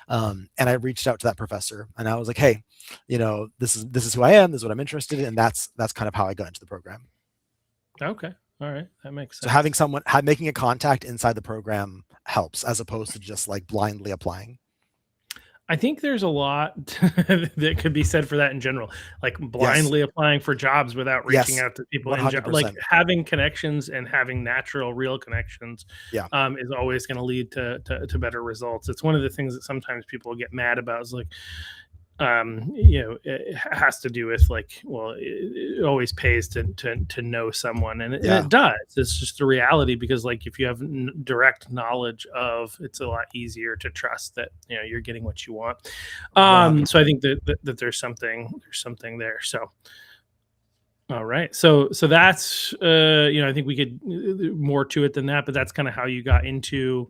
And I reached out to that professor, and I was like, hey, this is who I am. This is what I'm interested in. And that's kind of how I got into the program. Okay. All right. That makes sense. So making a contact inside the program helps, as opposed to just like blindly applying. I think there's a lot that could be said for that in general, like blindly applying for jobs without reaching out to people. In general, like having connections and having natural, real connections, is always going to lead to better results. It's one of the things that sometimes people get mad about, is like, it has to do with like, well, it always pays to know someone, and it does. It's just a reality, because like if you have direct knowledge of, it's a lot easier to trust that you're getting what you want. So I think that there's something there. So all right, so that's I think we could more to it than that, but that's kind of how you got into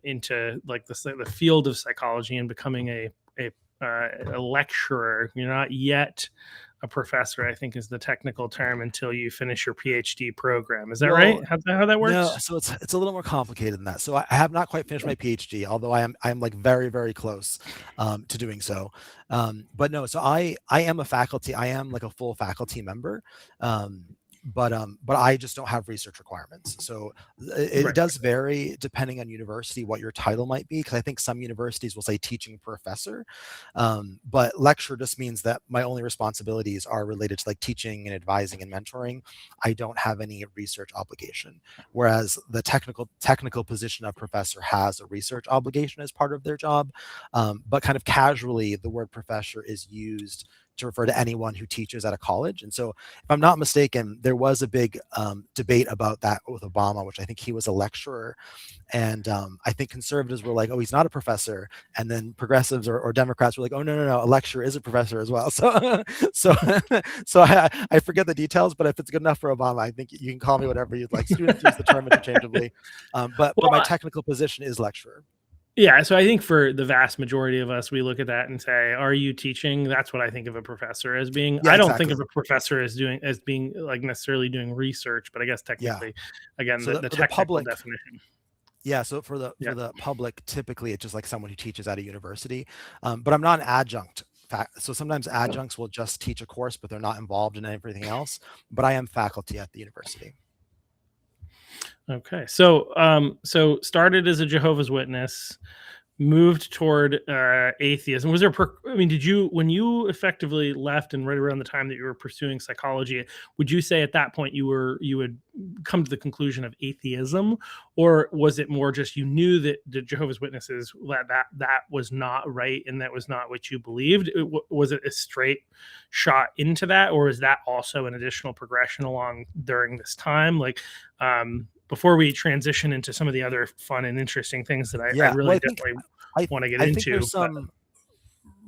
into like the field of psychology and becoming a lecturer. You're not yet a professor, I think is the technical term, until you finish your PhD program. Is that right? How that works? No, so it's a little more complicated than that. So I have not quite finished my PhD, although I'm like very, very close to doing so. But no, so I am a faculty. I am like a full faculty member. But I just don't have research requirements. So it does vary depending on university what your title might be, because I think some universities will say teaching professor, but lecturer just means that my only responsibilities are related to like teaching and advising and mentoring. I don't have any research obligation, whereas the technical position of professor has a research obligation as part of their job. But kind of casually, the word professor is used to refer to anyone who teaches at a college. And so if I'm not mistaken, there was a big debate about that with Obama, which I think he was a lecturer. And I think conservatives were like, oh, he's not a professor. And then progressives or Democrats were like, oh, no, a lecturer is a professor as well. So so I forget the details, but if it's good enough for Obama, I think you can call me whatever you'd like. Students use the term interchangeably. But my technical position is lecturer. Yeah, so I think for the vast majority of us, we look at that and say, "Are you teaching?" That's what I think of a professor as being. I don't think of a professor as being like necessarily doing research, but I guess technically, again, so the technical definition. Yeah, so for the public, typically it's just like someone who teaches at a university, but I'm not an adjunct. So sometimes adjuncts will just teach a course, but they're not involved in everything else. But I am faculty at the university. Okay, so started as a Jehovah's Witness, moved toward atheism. Was there? Did you, when you effectively left and right around the time that you were pursuing psychology, would you say at that point you had come to the conclusion of atheism, or was it more just you knew that the Jehovah's Witnesses that was not right and that was not what you believed? Was it a straight shot into that, or is that also an additional progression along during this time? Like, before we transition into some of the other fun and interesting things that I really definitely want to get into.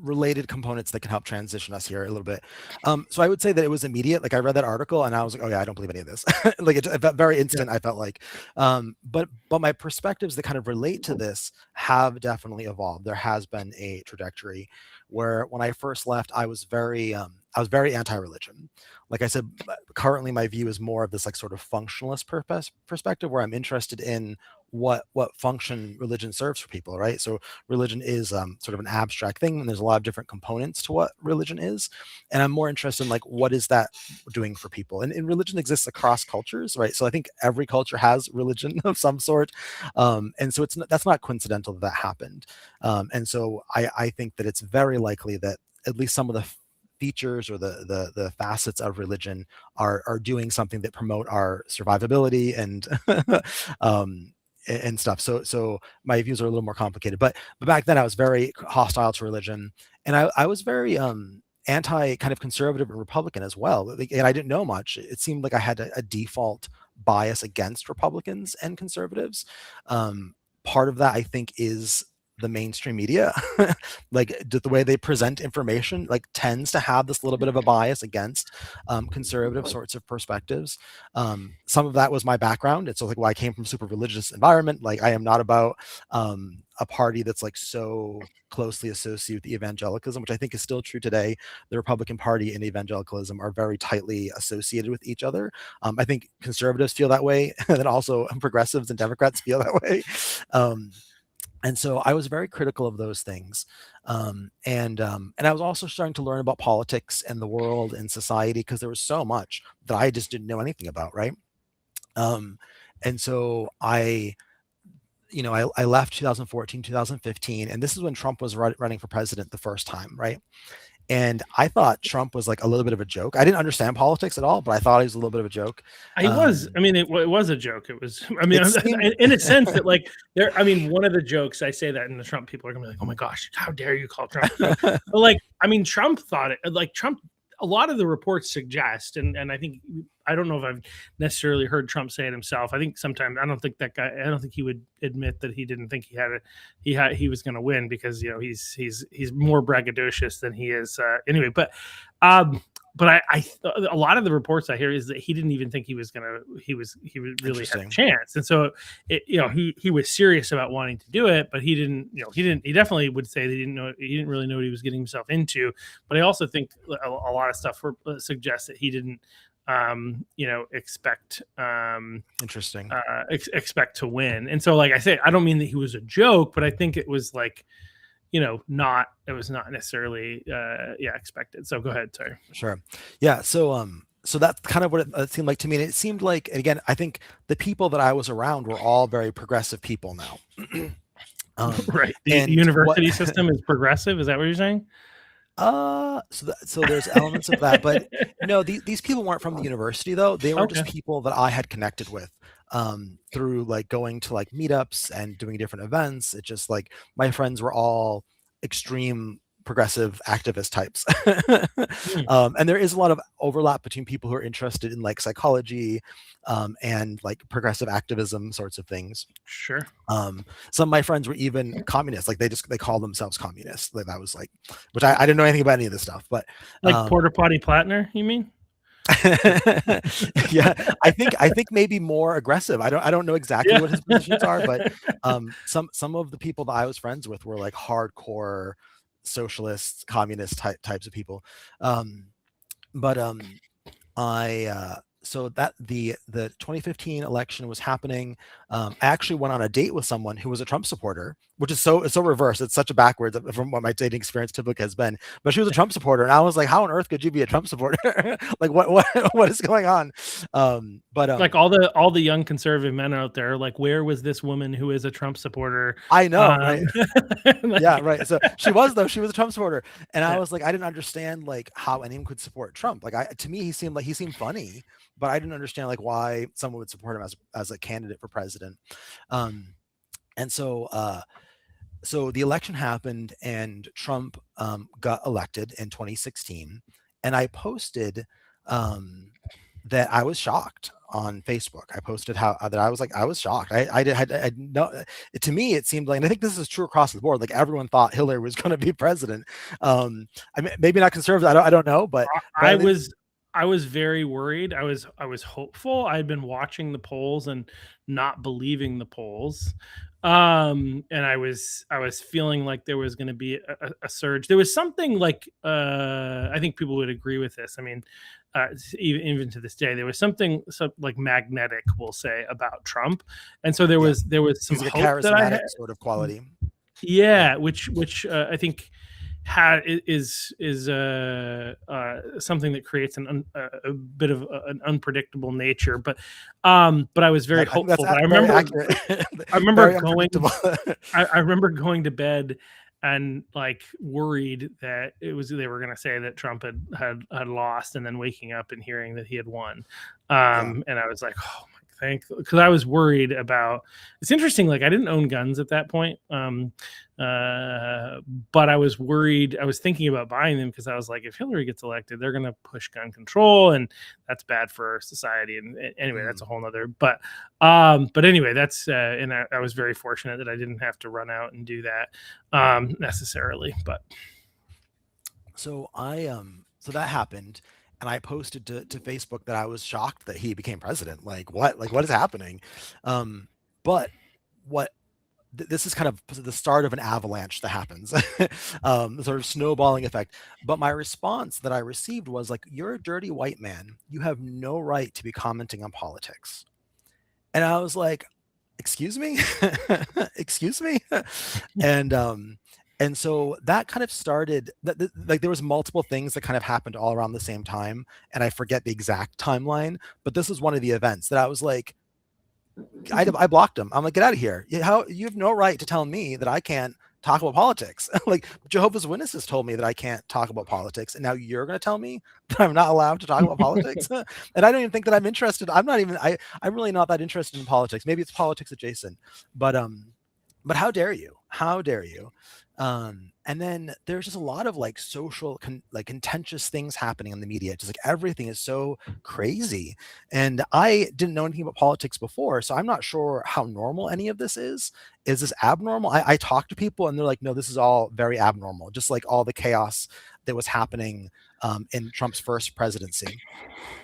related components that can help transition us here a little bit. So I would say that it was immediate. Like I read that article and I was like, oh yeah, I don't believe any of this. Like it felt very instant. I felt like, but my perspectives that kind of relate to this have definitely evolved. There has been a trajectory where when I first left, I was very anti-religion. Like I said, currently my view is more of this like sort of functionalist perspective, where I'm interested in what function religion serves for people, right? So religion is sort of an abstract thing, and there's a lot of different components to what religion is, and I'm more interested in like what is that doing for people. And religion exists across cultures, right? So I think every culture has religion of some sort, and so that's not coincidental that happened. And so I think that it's very likely that at least some of the features or the facets of religion are doing something that promote our survivability and stuff. So my views are a little more complicated, but back then I was very hostile to religion, and I was very anti kind of conservative and Republican as well. And I didn't know much. It seemed like I had a default bias against Republicans and conservatives. Part of that I think is the mainstream media. Like the way they present information like tends to have this little bit of a bias against conservative sorts of perspectives. Some of that was my background. It's so like, well, I came from super religious environment. Like I am not about a party that's like so closely associated with evangelicalism, which I think is still true today. The Republican Party and evangelicalism are very tightly associated with each other. I think conservatives feel that way, and then also progressives and Democrats feel that way. And so I was very critical of those things. And I was also starting to learn about politics and the world and society, because there was so much that I just didn't know anything about, right? And so I left 2014, 2015, and this is when Trump was running for president the first time, right? And I thought Trump was like a little bit of a joke. I didn't understand politics at all, but I thought he was a little bit of a joke. He was. I mean, it was a joke. It was. I mean, in a sense that like there. I mean, one of the jokes I say that, and the Trump people are gonna be like, "Oh my gosh, how dare you call Trump?" But like, I mean, Trump thought it. Like Trump, a lot of the reports suggest, and I think I don't know if I've necessarily heard Trump say it himself. I think sometimes I don't think he would admit that he didn't think he was going to win, because he's more braggadocious than he is anyway. But I a lot of the reports I hear is that he didn't even think he really had a chance, and so he was serious about wanting to do it, but he definitely would say that he didn't really know what he was getting himself into. But I also think a lot of stuff suggests that he didn't expect expect to win. And so like I say, I don't mean that he was a joke, but I think it was like it was not necessarily expected. So go ahead. Sorry. Sure. Yeah. So that's kind of what it seemed like to me. And it seemed like, and again, I think the people that I was around were all very progressive people now. Right. The university system is progressive. Is that what you're saying? So there's elements of that, but these people weren't from the university though. They were just people that I had connected with through like going to like meetups and doing different events. It's just like my friends were all extreme progressive activist types. And there is a lot of overlap between people who are interested in like psychology and like progressive activism sorts of things. Sure. Some of my friends were even communists. Like they call themselves communists. Like I was like, which I didn't know anything about any of this stuff, but like Porter Potty Plattner, you mean? Yeah, I think maybe more aggressive. I don't know exactly what his positions are, but some of the people that I was friends with were like hardcore socialist, communist types of people. So that the 2015 election was happening. I actually went on a date with someone who was a Trump supporter, which is so reverse. It's such a backwards from what my dating experience typically has been. But she was a Trump supporter, and I was like, "How on earth could you be a Trump supporter? Like, what is going on?" Like all the young conservative men out there, like, where was this woman who is a Trump supporter? I know, right? Yeah, right. So she was a Trump supporter, and I was like, I didn't understand like how anyone could support Trump. Like, to me, he seemed funny. But I didn't understand like why someone would support him as a candidate for president. And so the election happened and Trump got elected in 2016. And I posted that I was shocked on Facebook. I posted how that I was shocked. I no, to me it seemed like, and I think this is true across the board. Like everyone thought Hillary was going to be president. I mean, maybe not conservative. I don't know, but I was very worried. I was hopeful. I'd been watching the polls and not believing the polls. And I was feeling like there was going to be a surge. There was something like I think people would agree with this. I mean, even to this day, there was something like magnetic, we'll say, about Trump, and so there was some he's like hope a charismatic that I had. sort of quality. Yeah, which I think is something that creates a bit of an unpredictable nature. But I was very hopeful. But I remember I remember going to bed and like worried that they were going to say that Trump had lost, and then waking up and hearing that he had won. And I was like, oh my, because I was worried about. It's interesting. Like I didn't own guns at that point, but I was worried. I was thinking about buying them because I was like, if Hillary gets elected, they're going to push gun control, and that's bad for society. And anyway, that's a whole nother. But anyway, that's and I was very fortunate that I didn't have to run out and do that necessarily. But so so that happened. And I posted to Facebook that I was shocked that he became president. Like what is happening? But this is kind of the start of an avalanche that happens, sort of snowballing effect. But my response that I received was like, you're a dirty white man. You have no right to be commenting on politics. And I was like, excuse me, excuse me. And so that kind of started like there was multiple things that kind of happened all around the same time. And I forget the exact timeline, but this was one of the events that I was like, I blocked him. I'm like, get out of here. You have no right to tell me that I can't talk about politics. Like Jehovah's Witnesses told me that I can't talk about politics. And now you're going to tell me that I'm not allowed to talk about politics. And I don't even think that I'm interested. I'm really not that interested in politics. Maybe it's politics adjacent, but how dare you? How dare you? And then there's just a lot of like social, like contentious things happening in the media. Just like everything is so crazy. And I didn't know anything about politics before, so I'm not sure how normal any of this is. Is this abnormal? I talk to people and they're like, no, this is all very abnormal. Just like all the chaos that was happening in Trump's first presidency.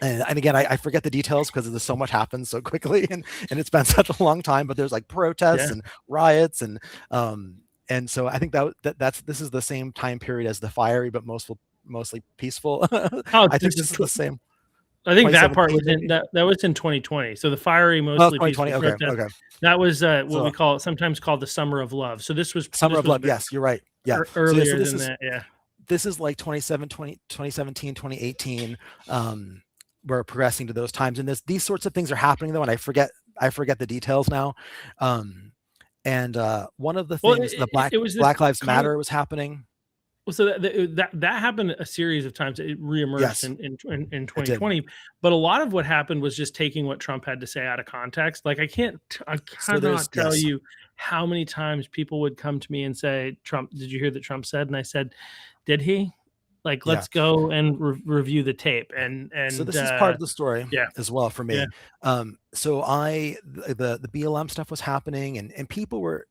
And again, I forget the details because so much happens so quickly and it's been such a long time, but there's like protests and riots and so I think this is the same time period as the fiery, but mostly peaceful. I think this is the same. I think that part was that was in 2020. So the fiery, mostly 2020. Okay. That was we call sometimes called the Summer of Love. So this was Summer of Love. Yes, you're right. Yeah, earlier than that. Yeah, this is like 2017, 2018. We're progressing to those times, and these sorts of things are happening though, and I forget the details now. And one of the things, the Black Lives Matter was happening. Well, so that happened a series of times. It reemerged in 2020. But a lot of what happened was just taking what Trump had to say out of context. Like I cannot tell you how many times people would come to me and say, "Trump, did you hear that Trump said?" And I said, "Did he?" Like, let's go and review the tape. And so this is part of the story as well for me. Yeah. So the BLM stuff was happening and people were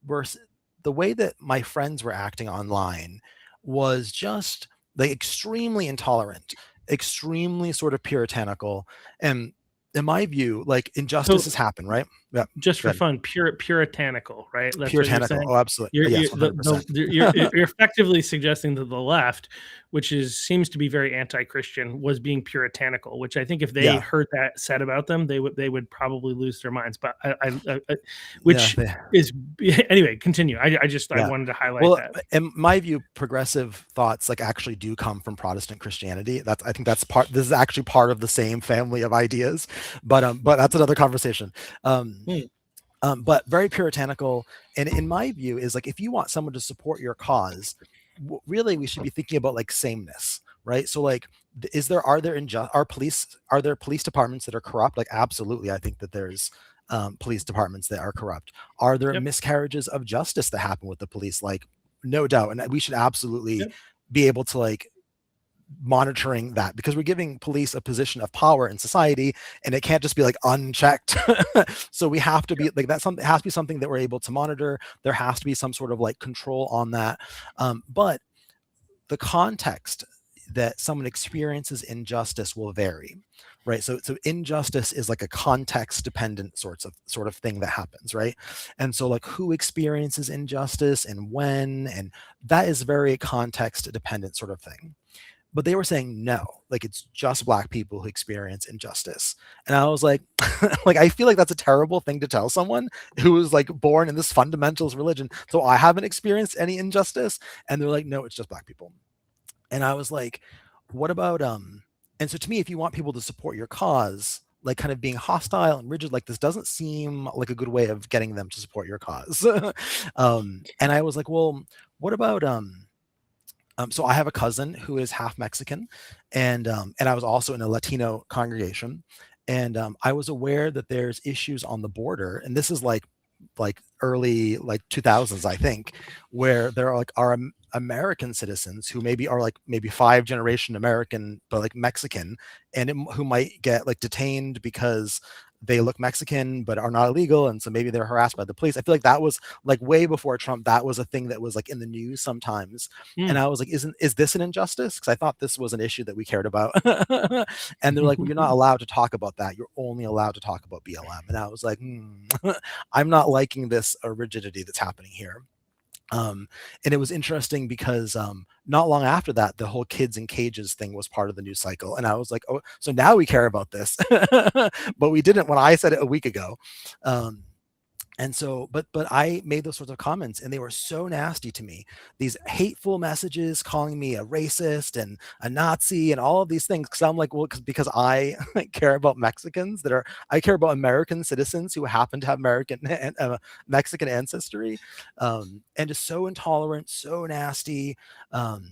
the way that my friends were acting online was just like extremely intolerant, extremely sort of puritanical. And in my view, like injustices happen, right? Yeah. Just for fun, puritanical, right? That's puritanical. Oh, absolutely. You're effectively suggesting that the left, which seems to be very anti-Christian, was being puritanical. Which I think if they heard that said about them, they would probably lose their minds. But anyway. Continue. I wanted to highlight that. In my view, progressive thoughts like actually do come from Protestant Christianity. I think that's part. This is actually part of the same family of ideas. But that's another conversation. But very puritanical, and in my view is like if you want someone to support your cause, really we should be thinking about like sameness, right? So like are there police departments that are corrupt? Like absolutely, I think that there's police departments that are corrupt. Are there miscarriages of justice that happen with the police? Like no doubt, and we should absolutely be able to like monitoring that, because we're giving police a position of power in society, and it can't just be like unchecked. So we have to be like, that's something, has to be something that we're able to monitor. There has to be some sort of like control on that. But the context that someone experiences injustice will vary, right? So injustice is like a context dependent sort of thing that happens, right? And so like who experiences injustice and when, and that is very context dependent sort of thing. But they were saying no, like it's just Black people who experience injustice. And I was like, like, I feel like that's a terrible thing to tell someone who was like born in this fundamentalist religion. So I haven't experienced any injustice. And they're like, no, it's just Black people. And I was like, what about and so to me, if you want people to support your cause, like kind of being hostile and rigid like this doesn't seem like a good way of getting them to support your cause. And I was like, well, what about so I have a cousin who is half Mexican, and I was also in a Latino congregation, and I was aware that there's issues on the border, and this is like early like 2000s, I think, where there are American citizens who maybe are like maybe 5th-generation American but like Mexican, and who might get like detained because they look Mexican but are not illegal, and so maybe they're harassed by the police. I feel like that was like way before Trump, that was a thing that was like in the news sometimes. And I was like, is this an injustice? Because I thought this was an issue that we cared about. And they're like, well, you're not allowed to talk about that, you're only allowed to talk about BLM. And I was like, I'm not liking this rigidity that's happening here. And it was interesting because not long after that, the whole kids in cages thing was part of the news cycle. And I was like, oh, so now we care about this. But we didn't when I said it a week ago. And so, but I made those sorts of comments, and they were so nasty to me. These hateful messages calling me a racist and a Nazi and all of these things. Because I'm like, well, because I care about Mexicans I care about American citizens who happen to have American and Mexican ancestry, and just so intolerant, so nasty. And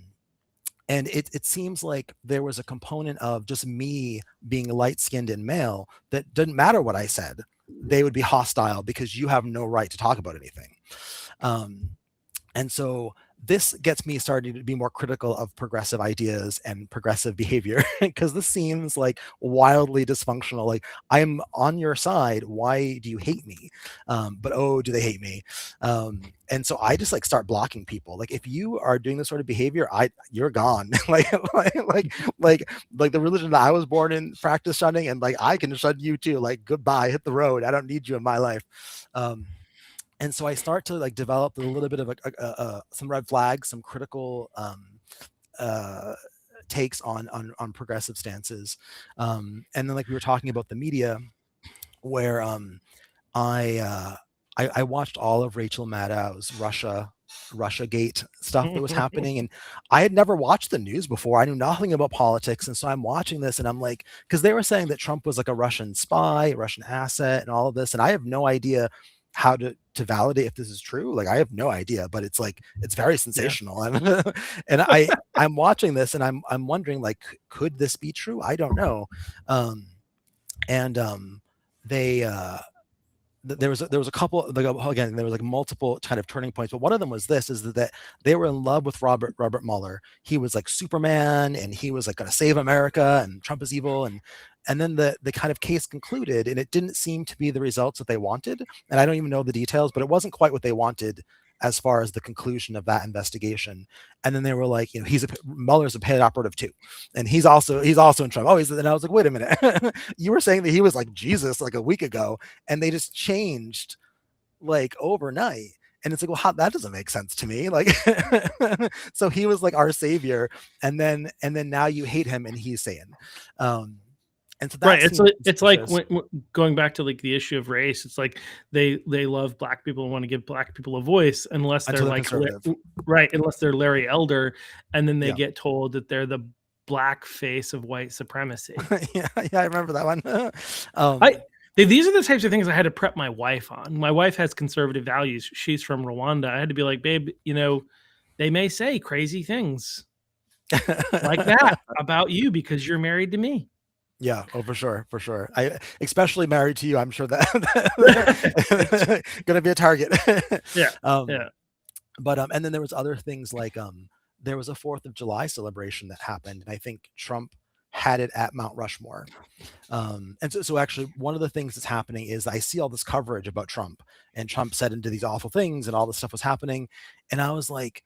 it seems like there was a component of just me being light-skinned and male that didn't matter what I said. They would be hostile because you have no right to talk about anything. And so this gets me starting to be more critical of progressive ideas and progressive behavior, because this seems like wildly dysfunctional. Like, I'm on your side, why do you hate me? But oh, do they hate me? And so I just like start blocking people. Like, if you are doing this sort of behavior, you're gone. like the religion that I was born in practice shunning, and like I can shun you too. Like, goodbye, hit the road. I don't need you in my life. And so I start to like develop a little bit of some red flags, some critical takes on progressive stances. And then, like, we were talking about the media, where I watched all of Rachel Maddow's Russiagate stuff that was happening, and I had never watched the news before. I knew nothing about politics, and so I'm watching this, and I'm like, because they were saying that Trump was like a Russian spy, a Russian asset, and all of this, and I have no idea how to validate if this is true. Like, I have no idea, but it's like, it's very sensational. Yeah. And I'm watching this, and I'm wondering, like, could this be true? I don't know. There was a couple, like, again, there was like multiple kind of turning points, but one of them was this, is that they were in love with Robert Mueller. He was like Superman, and he was like going to save America, and Trump is evil. And then the kind of case concluded, and it didn't seem to be the results that they wanted. And I don't even know the details, but it wasn't quite what they wanted as far as the conclusion of that investigation. And then they were like, you know, Mueller's a paid operative too, and he's also in Trump. Oh, and I was like, wait a minute, you were saying that he was like Jesus like a week ago, and they just changed like overnight. And it's like, well, that doesn't make sense to me. Like, so he was like our savior, and then now you hate him, and he's saying, and so right. It's like when, going back to like the issue of race. It's like they love Black people and want to give Black people a voice, unless they're like right, unless they're Larry Elder, and then they get told that they're the black face of white supremacy. yeah, I remember that one. These are the types of things I had to prep my wife on. My wife has conservative values. She's from Rwanda. I had to be like, babe, you know, they may say crazy things like that about you because you're married to me. Yeah, oh, for sure. I especially married to you. I'm sure that gonna be a target. Yeah. But and then there was other things like there was a 4th of July celebration that happened, and I think Trump had it at Mount Rushmore. And so actually one of the things that's happening is I see all this coverage about Trump, and Trump said into these awful things and all this stuff was happening. And I was like,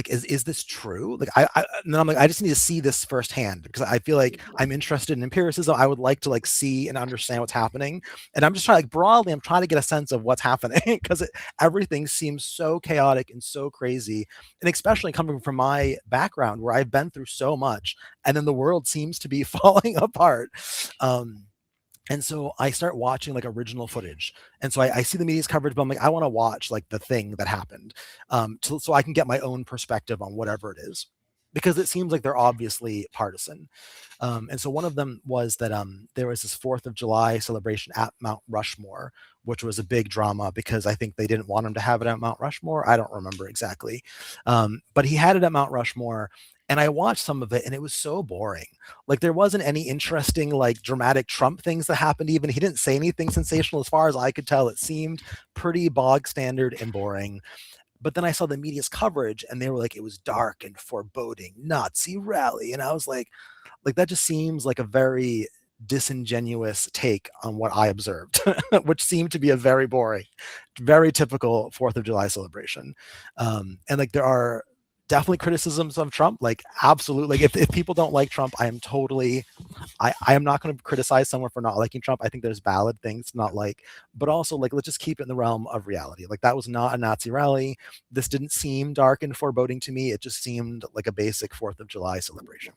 is this true? Like and then I'm like, I just need to see this firsthand, because I feel like I'm interested in empiricism. I would like to like see and understand what's happening. And I'm just trying, like, broadly, I'm trying to get a sense of what's happening, because everything seems so chaotic and so crazy. And especially coming from my background where I've been through so much, and then the world seems to be falling apart. And so I start watching like original footage. And so I see the media's coverage, but I'm like, I want to watch like the thing that happened, so I can get my own perspective on whatever it is, because it seems like they're obviously partisan. And so one of them was that there was this 4th of July celebration at Mount Rushmore, which was a big drama because I think they didn't want him to have it at Mount Rushmore. I don't remember exactly. But he had it at Mount Rushmore. And I watched some of it, and it was so boring. Like, there wasn't any interesting, like, dramatic Trump things that happened. Even he didn't say anything sensational as far as I could tell. It seemed pretty bog standard and boring. But then I saw the media's coverage, and they were like, it was dark and foreboding, Nazi rally. And I was like, that just seems like a very disingenuous take on what I observed, which seemed to be a very boring, very typical 4th of July celebration. And like, there are definitely criticisms of Trump, like, absolutely. Like, if people don't like Trump, I am not going to criticize someone for not liking Trump. I think there's valid things to not like, but also, like, let's just keep it in the realm of reality. Like, that was not a Nazi rally. This didn't seem dark and foreboding to me. It just seemed like a basic 4th of July celebration.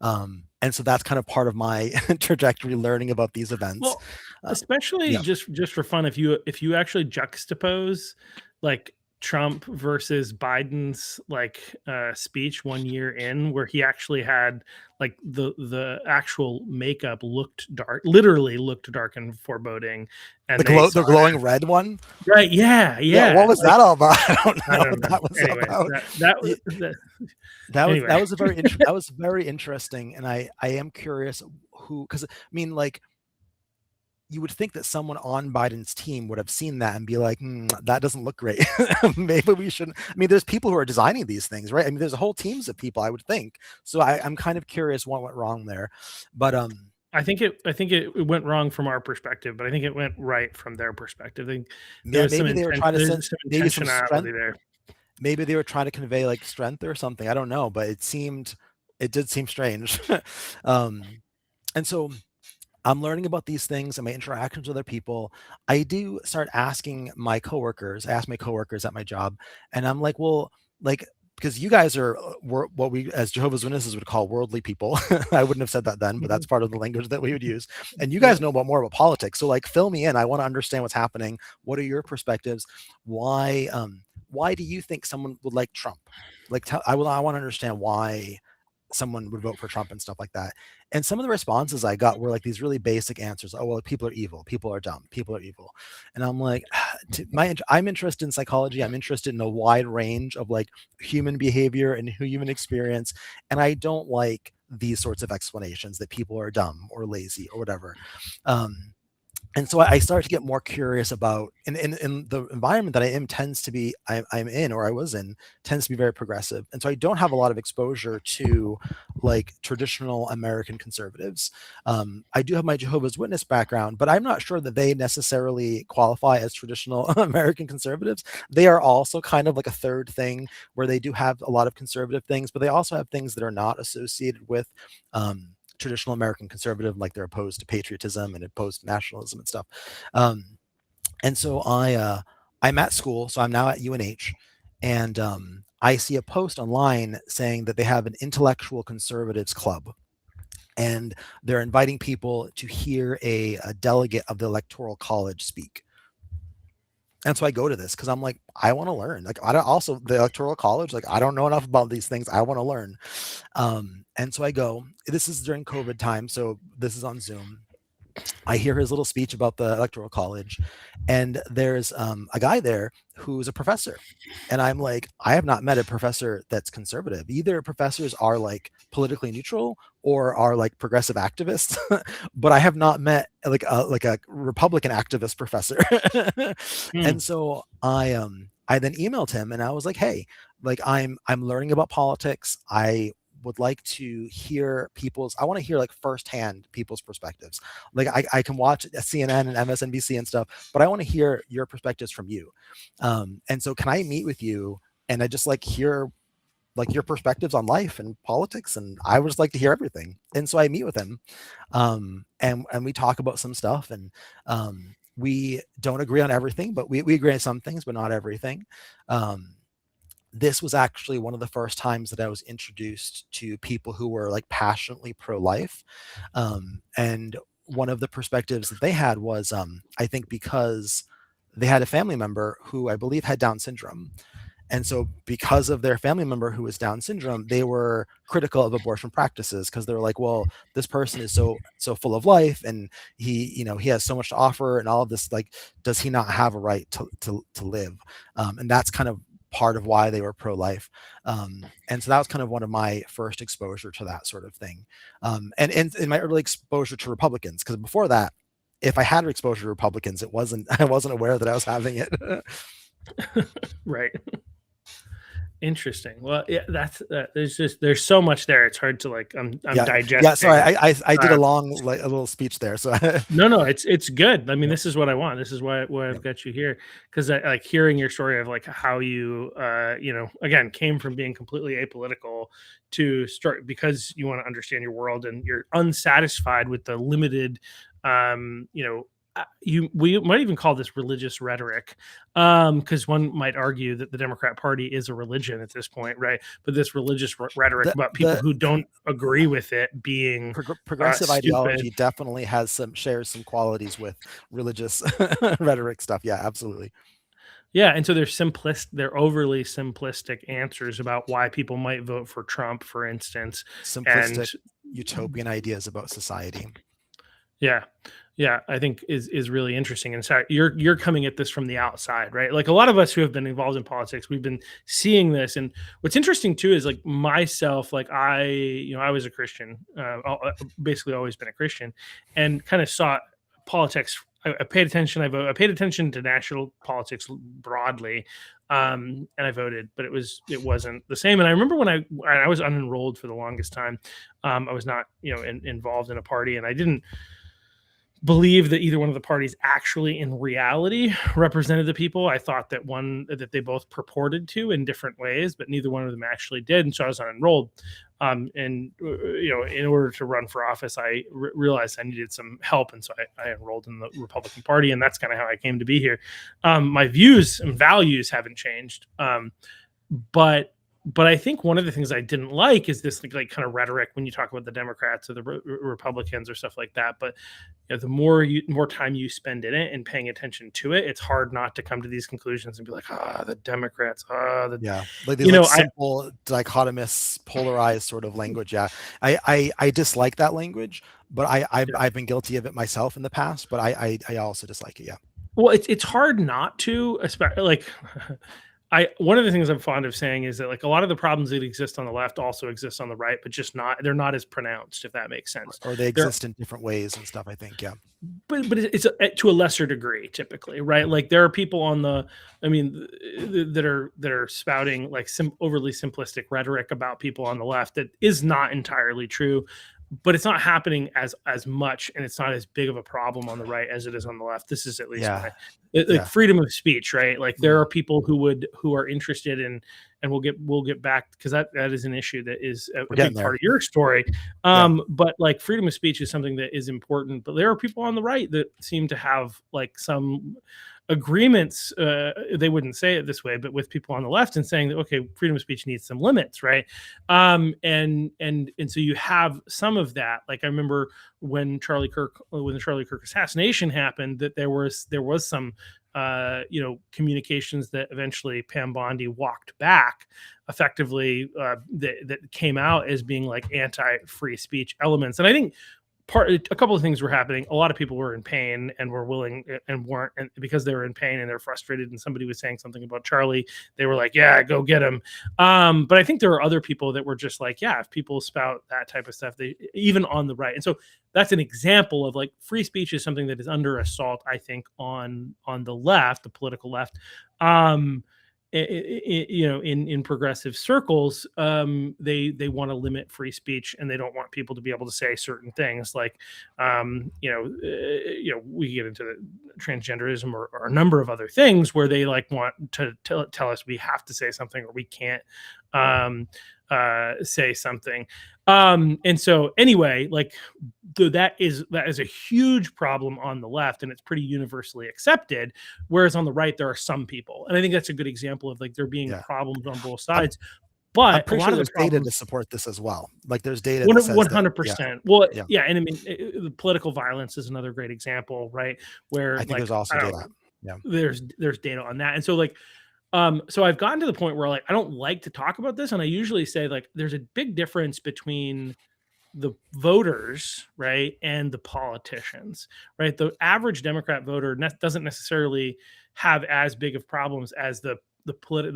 And so that's kind of part of my trajectory, learning about these events. Well, especially just for fun, if you actually juxtapose like Trump versus Biden's like speech 1 year in, where he actually had like the actual makeup looked dark, literally looked dark and foreboding, and the glowing red one, right? Yeah. What was that all about? I don't know what that was anyway, about. That was very interesting, and I am curious who, because I mean, like, you would think that someone on Biden's team would have seen that and be like, that doesn't look great. Maybe we shouldn't. I mean, there's people who are designing these things, right? I mean, there's whole teams of people, I would think. So I'm kind of curious what went wrong there. But I think it went wrong from our perspective, but I think it went right from their perspective. I think maybe they were trying to send maybe some strength there. Maybe they were trying to convey like strength or something. I don't know, but it did seem strange. And so I'm learning about these things and my interactions with other people. I do start asking my coworkers. I ask my coworkers at my job, and I'm like, well, like, because you guys are what we as Jehovah's Witnesses would call worldly people. I wouldn't have said that then, but that's part of the language that we would use. And you guys know more about politics. So like, fill me in. I want to understand what's happening. What are your perspectives? Why do you think someone would like Trump? Like, I want to understand why someone would vote for Trump and stuff like that. And some of the responses I got were like these really basic answers. Oh, well, people are evil. People are dumb. People are evil. And I'm like, I'm interested in psychology. I'm interested in a wide range of like human behavior and human experience. And I don't like these sorts of explanations that people are dumb or lazy or whatever. And so I started to get more curious about, in the environment that I am tends to be, I'm in, or I was in, tends to be very progressive. And so I don't have a lot of exposure to like traditional American conservatives. I do have my Jehovah's Witness background, but I'm not sure that they necessarily qualify as traditional American conservatives. They are also kind of like a third thing where they do have a lot of conservative things, but they also have things that are not associated with, traditional American conservative, like they're opposed to patriotism and opposed to nationalism and stuff. And so I'm at school, so I'm now at UNH, and I see a post online saying that they have an intellectual conservatives club, and they're inviting people to hear a delegate of the Electoral College speak. And so I go to this because I'm like, I want to learn. Like, also the Electoral College, like, I don't know enough about these things. I want to learn. And so I go. This is during COVID time, so this is on Zoom. I hear his little speech about the Electoral College, and there's a guy there who's a professor. And I'm like, I have not met a professor that's conservative. Either professors are like politically neutral or are like progressive activists, but I have not met like a Republican activist professor. And so I I then emailed him and I was like, hey, like I'm learning about politics. I would like to hear I want to hear like firsthand people's perspectives. Like I can watch CNN and MSNBC and stuff, but I want to hear your perspectives from you. And so can I meet with you and I just like hear like your perspectives on life and politics, and I would just like to hear everything. And so I meet with him, and we talk about some stuff, and we don't agree on everything, but we agree on some things, but not everything. This was actually one of the first times that I was introduced to people who were like passionately pro-life, and one of the perspectives that they had was, I think because they had a family member who I believe had Down syndrome. And so because of their family member who was Down syndrome, they were critical of abortion practices because they were like, well, this person is so full of life and he has so much to offer and all of this, like, does he not have a right to live? And that's kind of part of why they were pro-life. And so that was kind of one of my first exposure to that sort of thing. And in my early exposure to Republicans, because before that, if I had exposure to Republicans, I wasn't aware that I was having it. Right. Interesting. Well, yeah, there's so much there. It's hard to like, I'm digesting. Yeah. Sorry. I did a little speech there. So no, it's good. I mean, this is what I want. This is why I've got you here. Cause I like hearing your story of like how you, again, came from being completely apolitical to start because you want to understand your world and you're unsatisfied with the limited, we might even call this religious rhetoric, because one might argue that the Democrat Party is a religion at this point, right? But this religious rhetoric about people who don't agree with it being progressive ideology definitely shares some qualities with religious rhetoric stuff. Yeah, absolutely. Yeah, and so they're overly simplistic answers about why people might vote for Trump, for instance. Simplistic utopian ideas about society. Yeah, I think is really interesting. And so you're coming at this from the outside, right? Like a lot of us who have been involved in politics, we've been seeing this. And what's interesting too is like myself, like I was a Christian, basically always been a Christian, and kind of saw politics. I paid attention. I paid attention to national politics broadly, and I voted, but it wasn't the same. And I remember when I was unenrolled for the longest time, I was not involved in a party, and I didn't believe that either one of the parties actually in reality represented the people. I thought that they both purported to in different ways, but neither one of them actually did. And so I was unenrolled. And in order to run for office, I realized I needed some help. And so I enrolled in the Republican Party, and that's kind of how I came to be here. My views and values haven't changed. But I think one of the things I didn't like is this like kind of rhetoric when you talk about the Democrats or the Republicans or stuff like that. But the more time you spend in it and paying attention to it, it's hard not to come to these conclusions and be like, the Democrats, like these simple dichotomous, polarized sort of language. Yeah, I dislike that language, but I've been guilty of it myself in the past. But I also dislike it. Yeah. Well, it's hard not to, especially like. One of the things I'm fond of saying is that like a lot of the problems that exist on the left also exist on the right, but they're not as pronounced, if that makes sense. Or they exist in different ways and stuff, I think. Yeah. But it's to a lesser degree, typically, right? Like there are people that are spouting like overly simplistic rhetoric about people on the left that is not entirely true. But it's not happening as much, and it's not as big of a problem on the right as it is on the left. This is at least freedom of speech, right? Like there are people who are interested in, and we'll get back because that is an issue that is a big part of your story. But like freedom of speech is something that is important. But there are people on the right that seem to have like some agreements, they wouldn't say it this way, but with people on the left and saying that, okay, freedom of speech needs some limits, right? And so you have some of that. Like I remember when the Charlie Kirk assassination happened, that there was some communications that eventually Pam Bondi walked back effectively, that came out as being like anti-free speech elements. And I think a couple of things were happening. A lot of people were in pain and were willing and weren't, and because they were in pain and they're frustrated and somebody was saying something about Charlie, they were like, yeah, go get him. But I think there are other people that were just like, yeah, if people spout that type of stuff, they even on the right. And so that's an example of like free speech is something that is under assault, I think, on the left, the political left. in progressive circles, they want to limit free speech, and they don't want people to be able to say certain things like, we get into transgenderism or a number of other things where they like want to tell us we have to say something or we can't say something. And so anyway, like that is a huge problem on the left, and it's pretty universally accepted. Whereas on the right, there are some people, and I think that's a good example of like there being problems on both sides. But I'm pretty sure there's data to support this as well. Like there's data. 100%. Well, yeah, and I mean, the political violence is another great example, right? Where I think there's also data. Yeah, there's data on that, and so like. So I've gotten to the point where like I don't like to talk about this, and I usually say like there's a big difference between the voters, right, and the politicians, right? The average Democrat voter doesn't necessarily have as big of problems as the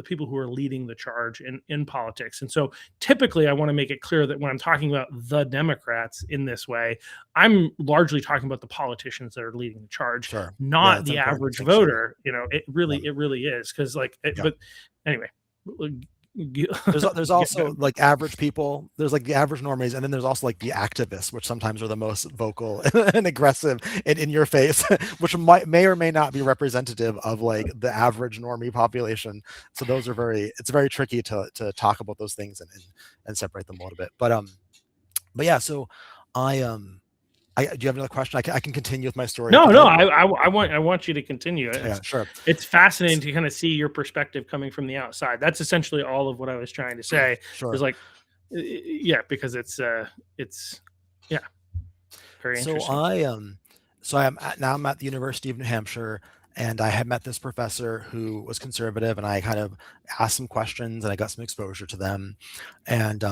people who are leading the charge in politics. And so typically I want to make it clear that when I'm talking about the Democrats in this way, I'm largely talking about the politicians that are leading the charge, not the average voter. It really is. Cause like, but anyway, there's also like average people, there's like the average normies, and then there's also like the activists, which sometimes are the most vocal and aggressive and in your face, which may or may not be representative of like the average normie population. So those are it's very tricky to talk about those things and separate them a little bit. But yeah, so do you have another question? I can continue with my story. No, I want you to continue. Yeah, sure. It's fascinating to kind of see your perspective coming from the outside. That's essentially all of what I was trying to say. Sure. Is like, because it's very interesting. So I'm at the University of New Hampshire, and I had met this professor who was conservative, and I kind of asked some questions, and I got some exposure to them, and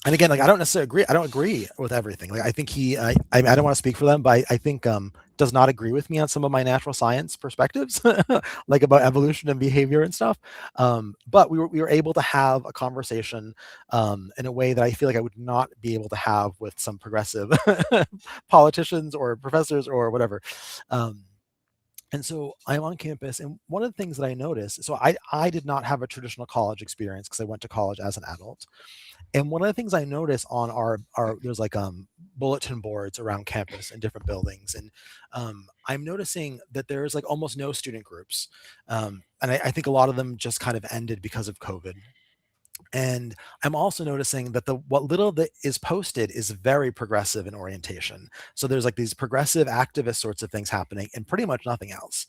again, like I don't necessarily agree. I don't agree with everything. Like I think I don't want to speak for them, but I think does not agree with me on some of my natural science perspectives, like about evolution and behavior and stuff. But we were able to have a conversation in a way that I feel like I would not be able to have with some progressive politicians or professors or whatever. And so I'm on campus, and one of the things that I noticed, so I did not have a traditional college experience because I went to college as an adult. And one of the things I noticed on our there's like bulletin boards around campus in different buildings, and I'm noticing that there's like almost no student groups, and I think a lot of them just kind of ended because of COVID. And I'm also noticing that what little that is posted is very progressive in orientation. So there's like these progressive activist sorts of things happening and pretty much nothing else.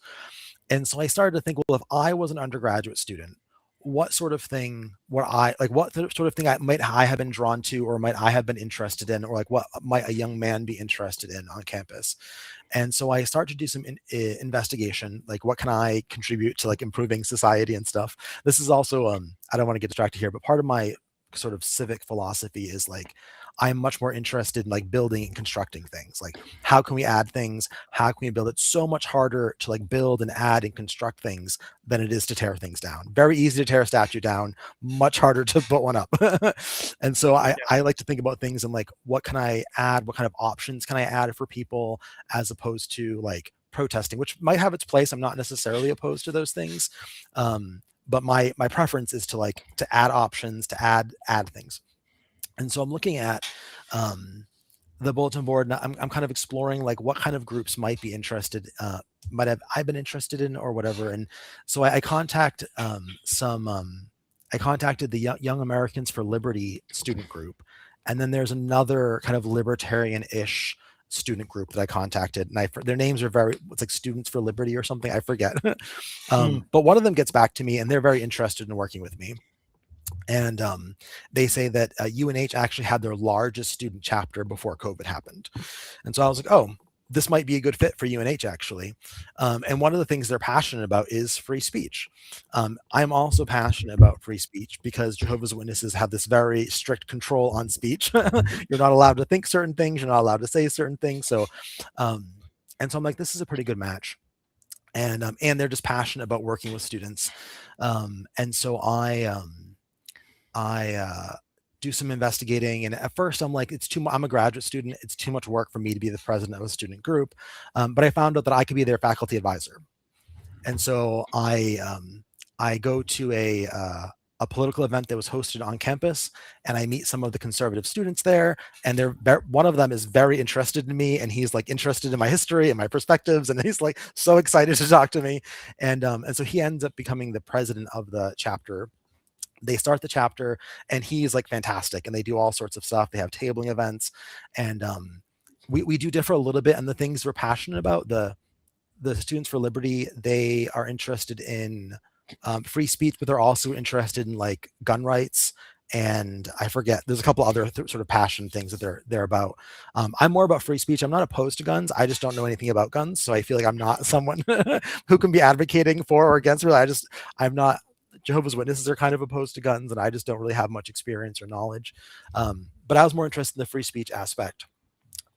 And so I started to think, well, if I was an undergraduate student, what sort of thing I might I have been drawn to, or might I have been interested in, or like what might a young man be interested in on campus? And so I started to do some investigation, like what can I contribute to like improving society and stuff. This is also I don't want to get distracted here, but part of my sort of civic philosophy is like I'm much more interested in like building and constructing things. Like how can we add things? How can we build it? So much harder to like build and add and construct things than it is to tear things down. Very easy to tear a statue down, much harder to put one up. And so I like to think about things and like, what can I add? What kind of options can I add for people, as opposed to like protesting, which might have its place. I'm not necessarily opposed to those things. But my preference is to add options, to add things. And so I'm looking at the bulletin board, and I'm kind of exploring like what kind of groups might be interested, might have I been interested in or whatever. And so I contacted the Young Americans for Liberty student group. And then there's another kind of libertarian-ish student group that I contacted, and their names are it's like Students for Liberty or something, I forget. But one of them gets back to me, and they're very interested in working with me. And they say that UNH actually had their largest student chapter before COVID happened. And so I was like, oh, this might be a good fit for UNH actually. And one of the things they're passionate about is free speech. I'm also passionate about free speech because Jehovah's Witnesses have this very strict control on speech. You're not allowed to think certain things. You're not allowed to say certain things. So, and so I'm like, this is a pretty good match. And they're just passionate about working with students. And so I do some investigating, and at first I'm like, I'm a graduate student, it's too much work for me to be the president of a student group, but I found out that I could be their faculty advisor. And so I I go to a political event that was hosted on campus, and I meet some of the conservative students there, and one of them is very interested in me, and he's like interested in my history and my perspectives, and he's like so excited to talk to me, and so he ends up becoming the president of the chapter. They start the chapter, and he's like fantastic, and they do all sorts of stuff. They have tabling events, and we do differ a little bit on the things we're passionate about. The Students for Liberty, they are interested in free speech, but they're also interested in like gun rights, and I forget, there's a couple other sort of passion things that they're about. I'm more about free speech. I'm not opposed to guns. I just don't know anything about guns, so I feel like I'm not someone who can be advocating for or against. Really, I'm not. Jehovah's Witnesses are kind of opposed to guns, and I just don't really have much experience or knowledge. But I was more interested in the free speech aspect.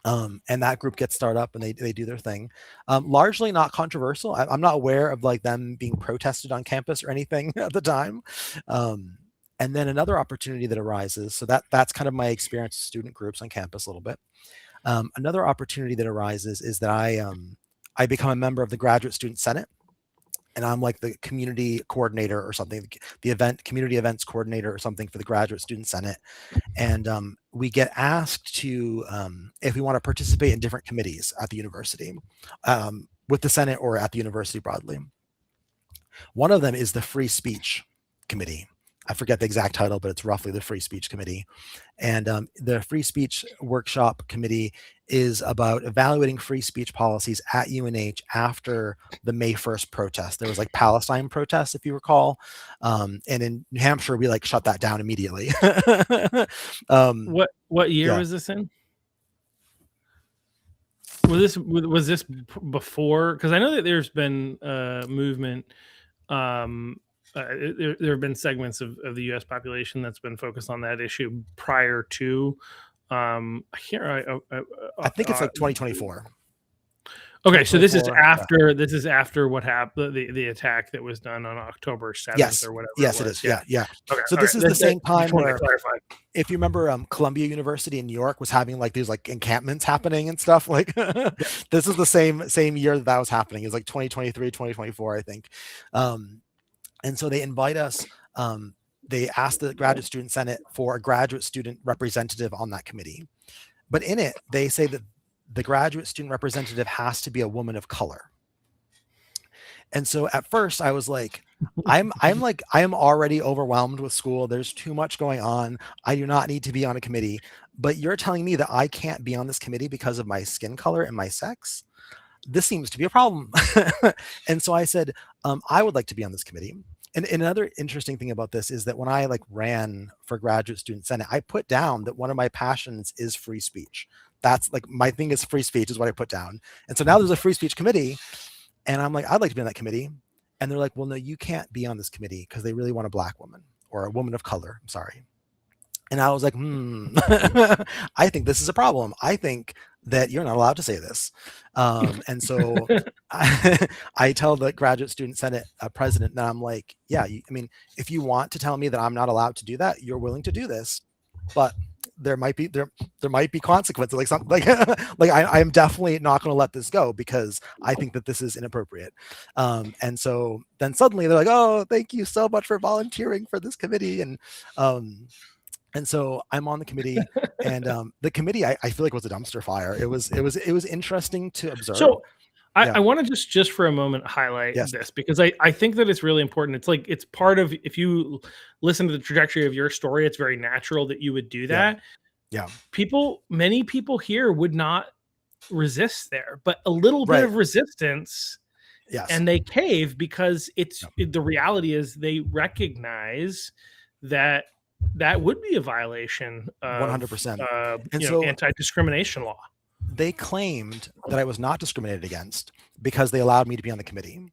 And that group gets started up, and they do their thing. Largely not controversial. I'm not aware of like them being protested on campus or anything at the time. And then another opportunity that arises. So that's kind of my experience with student groups on campus a little bit. Another opportunity that arises is that I become a member of the Graduate Student Senate, and I'm like the community coordinator or something, the community events coordinator or something for the Graduate Student Senate. And we get asked to, if we want to participate in different committees at the university, with the Senate or at the university broadly. One of them is the Free Speech Committee. I forget the exact title, but it's roughly the Free Speech Committee. And the Free Speech Workshop Committee is about evaluating free speech policies at UNH after the May 1st protest. There was like Palestine protests, if you recall. And in New Hampshire, we like shut that down immediately. What year was this in? Was this before? Because I know that there's been movement. There have been segments of the U.S. population that's been focused on that issue prior to. I think it's like 2024. Okay, so this is after what happened, the attack that was done on October 7th or whatever. Yes, it is. Yeah. Okay, so this is the same time where, if you remember, Columbia University in New York was having like these like encampments happening and stuff. Like this is the same year that was happening. It was like 2023, 2024, I think. And so they invite us. They asked the Graduate Student Senate for a graduate student representative on that committee. But in it, they say that the graduate student representative has to be a woman of color. And so at first I was like, I am already overwhelmed with school. There's too much going on. I do not need to be on a committee. But you're telling me that I can't be on this committee because of my skin color and my sex? This seems to be a problem. And so I said, I would like to be on this committee. And another interesting thing about this is that when I like ran for Graduate Student Senate, I put down that one of my passions is free speech. That's like my thing is free speech is what I put down. And so now there's a free speech committee, and I'm like, I'd like to be on that committee. And they're like, well, no, you can't be on this committee because they really want a Black woman or a woman of color. I'm sorry. And I was like, I think this is a problem. I think that you're not allowed to say this. And so I tell the Graduate Student Senate president that I'm like, yeah, if you want to tell me that I'm not allowed to do that, you're willing to do this, but there might be consequences. I am definitely not going to let this go because I think that this is inappropriate. And so then suddenly they're like, oh, thank you so much for volunteering for this committee. And so I'm on the committee, and the committee I feel like was a dumpster fire. It was interesting to observe. So I want to just for a moment highlight this because I think that it's really important. It's like it's part of, if you listen to the trajectory of your story, it's very natural that you would do that. Yeah. Many people here would not resist there, but a little bit of resistance. Yes. And they cave because the reality is they recognize that would be a violation of 100%. and so anti-discrimination law. They claimed that I was not discriminated against because they allowed me to be on the committee.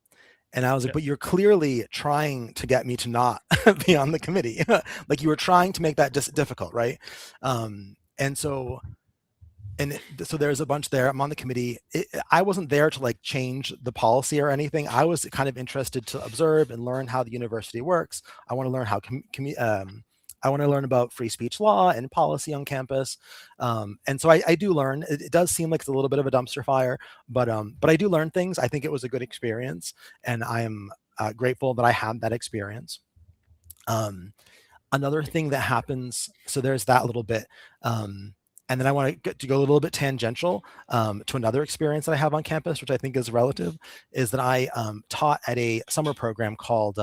And I was like, but you're clearly trying to get me to not be on the committee. Like you were trying to make that difficult, right? And so there's a bunch there. I'm on the committee. I wasn't there to like change the policy or anything. I was kind of interested to observe and learn how the university works. I want to learn how I want to learn about free speech law and policy on campus. And so I do learn. It does seem like it's a little bit of a dumpster fire, but I do learn things. I think it was a good experience, and I'm grateful that I had that experience. Another thing that happens, so there's that little bit. And then I want to go a little bit tangential to another experience that I have on campus, which I think is relative, is that I taught at a summer program called,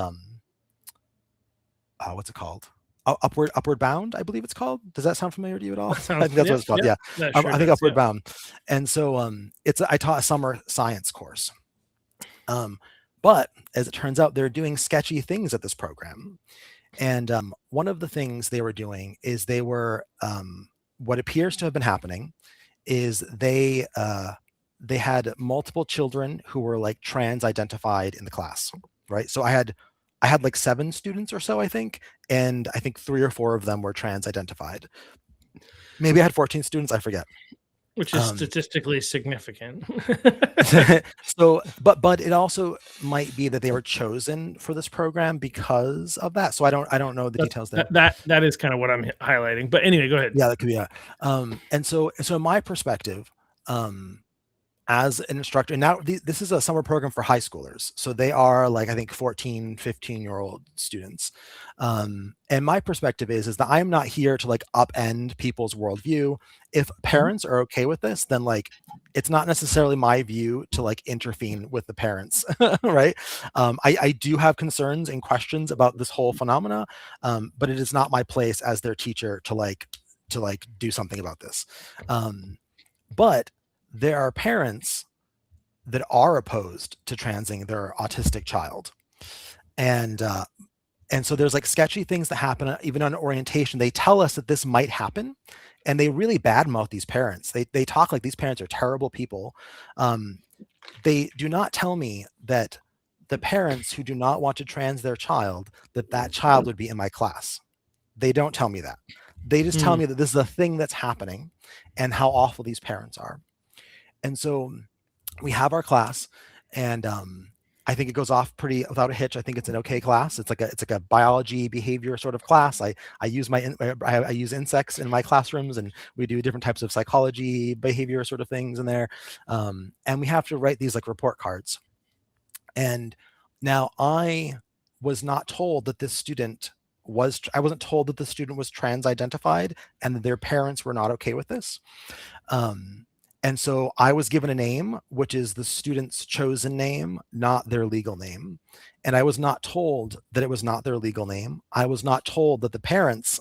what's it called? Upward Bound, I believe it's called. Does that sound familiar to you at all? I think that's what it's called. Yeah, sure I think Upward Bound. And so I taught a summer science course. But as it turns out, they're doing sketchy things at this program. And one of the things they were doing is they were, what appears to have been happening is they had multiple children who were like trans identified in the class, right? So I had like 7 students or so, I think, and I think 3 or 4 of them were trans identified. Maybe I had 14 students, I forget. Which is statistically significant. So, but it also might be that they were chosen for this program because of that. So I don't know the details there. That is kind of what I'm highlighting. But anyway, go ahead. Yeah, that could be. And so in my perspective, as an instructor, and now this is a summer program for high schoolers. So they are like, I think 14, 15-year-old students. And my perspective is that I'm not here to like upend people's worldview. If parents are okay with this, then like, it's not necessarily my view to like intervene with the parents, right? I do have concerns and questions about this whole phenomena, but it is not my place as their teacher to do something about this. But there are parents that are opposed to transing their autistic child. And so there's like sketchy things that happen even on orientation. They tell us that this might happen, and they really badmouth these parents. They talk like these parents are terrible people. They do not tell me that the parents who do not want to trans their child, that child would be in my class. They don't tell me that. They just tell me that this is a thing that's happening and how awful these parents are. And so we have our class, and I think it goes off pretty without a hitch. I think it's an okay class. It's like a biology behavior sort of class. I use I use insects in my classrooms, and we do different types of psychology behavior sort of things in there. And we have to write these like report cards. And now I was not told that this student I wasn't told that the student was trans identified and that their parents were not okay with this. And so I was given a name, which is the student's chosen name, not their legal name. And I was not told that it was not their legal name. I was not told that the parents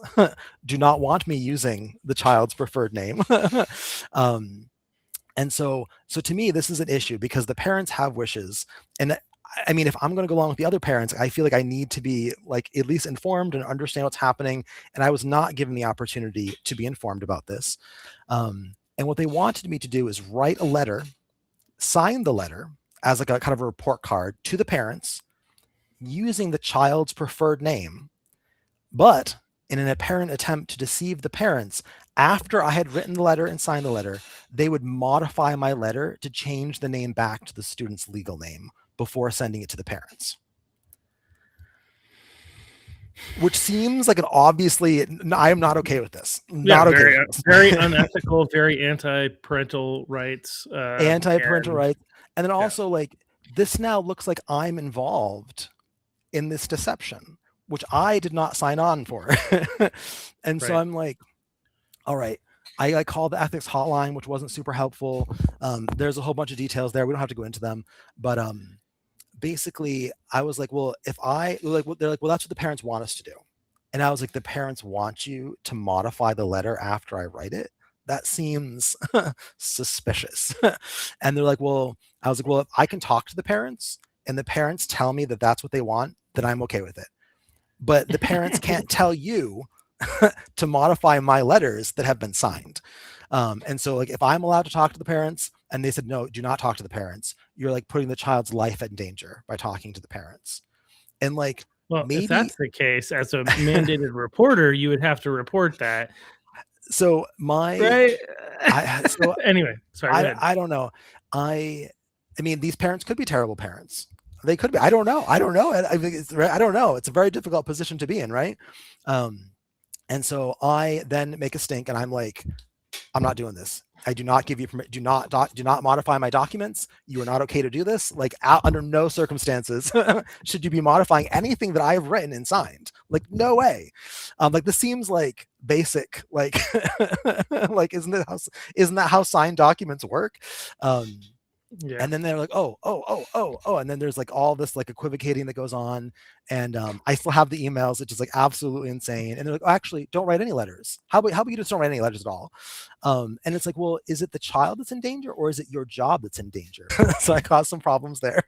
do not want me using the child's preferred name. And so to me, this is an issue because the parents have wishes. And I mean, if I'm going to go along with the other parents, I feel like I need to be like at least informed and understand what's happening. And I was not given the opportunity to be informed about this. And what they wanted me to do is write a letter, sign the letter as like a kind of a report card to the parents using the child's preferred name. But in an apparent attempt to deceive the parents, after I had written the letter and signed the letter, they would modify my letter to change the name back to the student's legal name before sending it to the parents. Which seems like obviously, I am not okay with this. Not okay with this. Very unethical, very anti-parental rights. Anti-parental rights. And then also like, this now looks like I'm involved in this deception, which I did not sign on for. And so I'm like, all right, I called the ethics hotline, which wasn't super helpful. There's a whole bunch of details there. We don't have to go into them, but basically I was like, well, they're like, well, that's what the parents want us to do. And I was like, the parents want you to modify the letter after I write it? That seems suspicious. And they're like, well, I was like, well, if I can talk to the parents and the parents tell me that that's what they want, then I'm okay with it. But the parents can't tell you to modify my letters that have been signed. And so like, if I'm allowed to talk to the parents and they said, no, do not talk to the parents, you're like putting the child's life in danger by talking to the parents. And like, well, maybe if that's the case, as a mandated reporter, you would have to report that. So anyway, sorry. I don't know. I mean, these parents could be terrible parents. They could be. I don't know. I don't know. It's a very difficult position to be in, right? And so I then make a stink, and I'm like, I'm not doing this. I do not give you permission. Do not modify my documents. You are not okay to do this. Like, under no circumstances should you be modifying anything that I've written and signed. Like, no way. Like, this seems like basic. Like, like, isn't that how signed documents work? Yeah. And then they're like, oh, and then there's like all this like equivocating that goes on, and I still have the emails, which is like absolutely insane. And they're like, oh, actually, don't write any letters. How about you just don't write any letters at all? And it's like, well, is it the child that's in danger, or is it your job that's in danger? So I caused some problems there,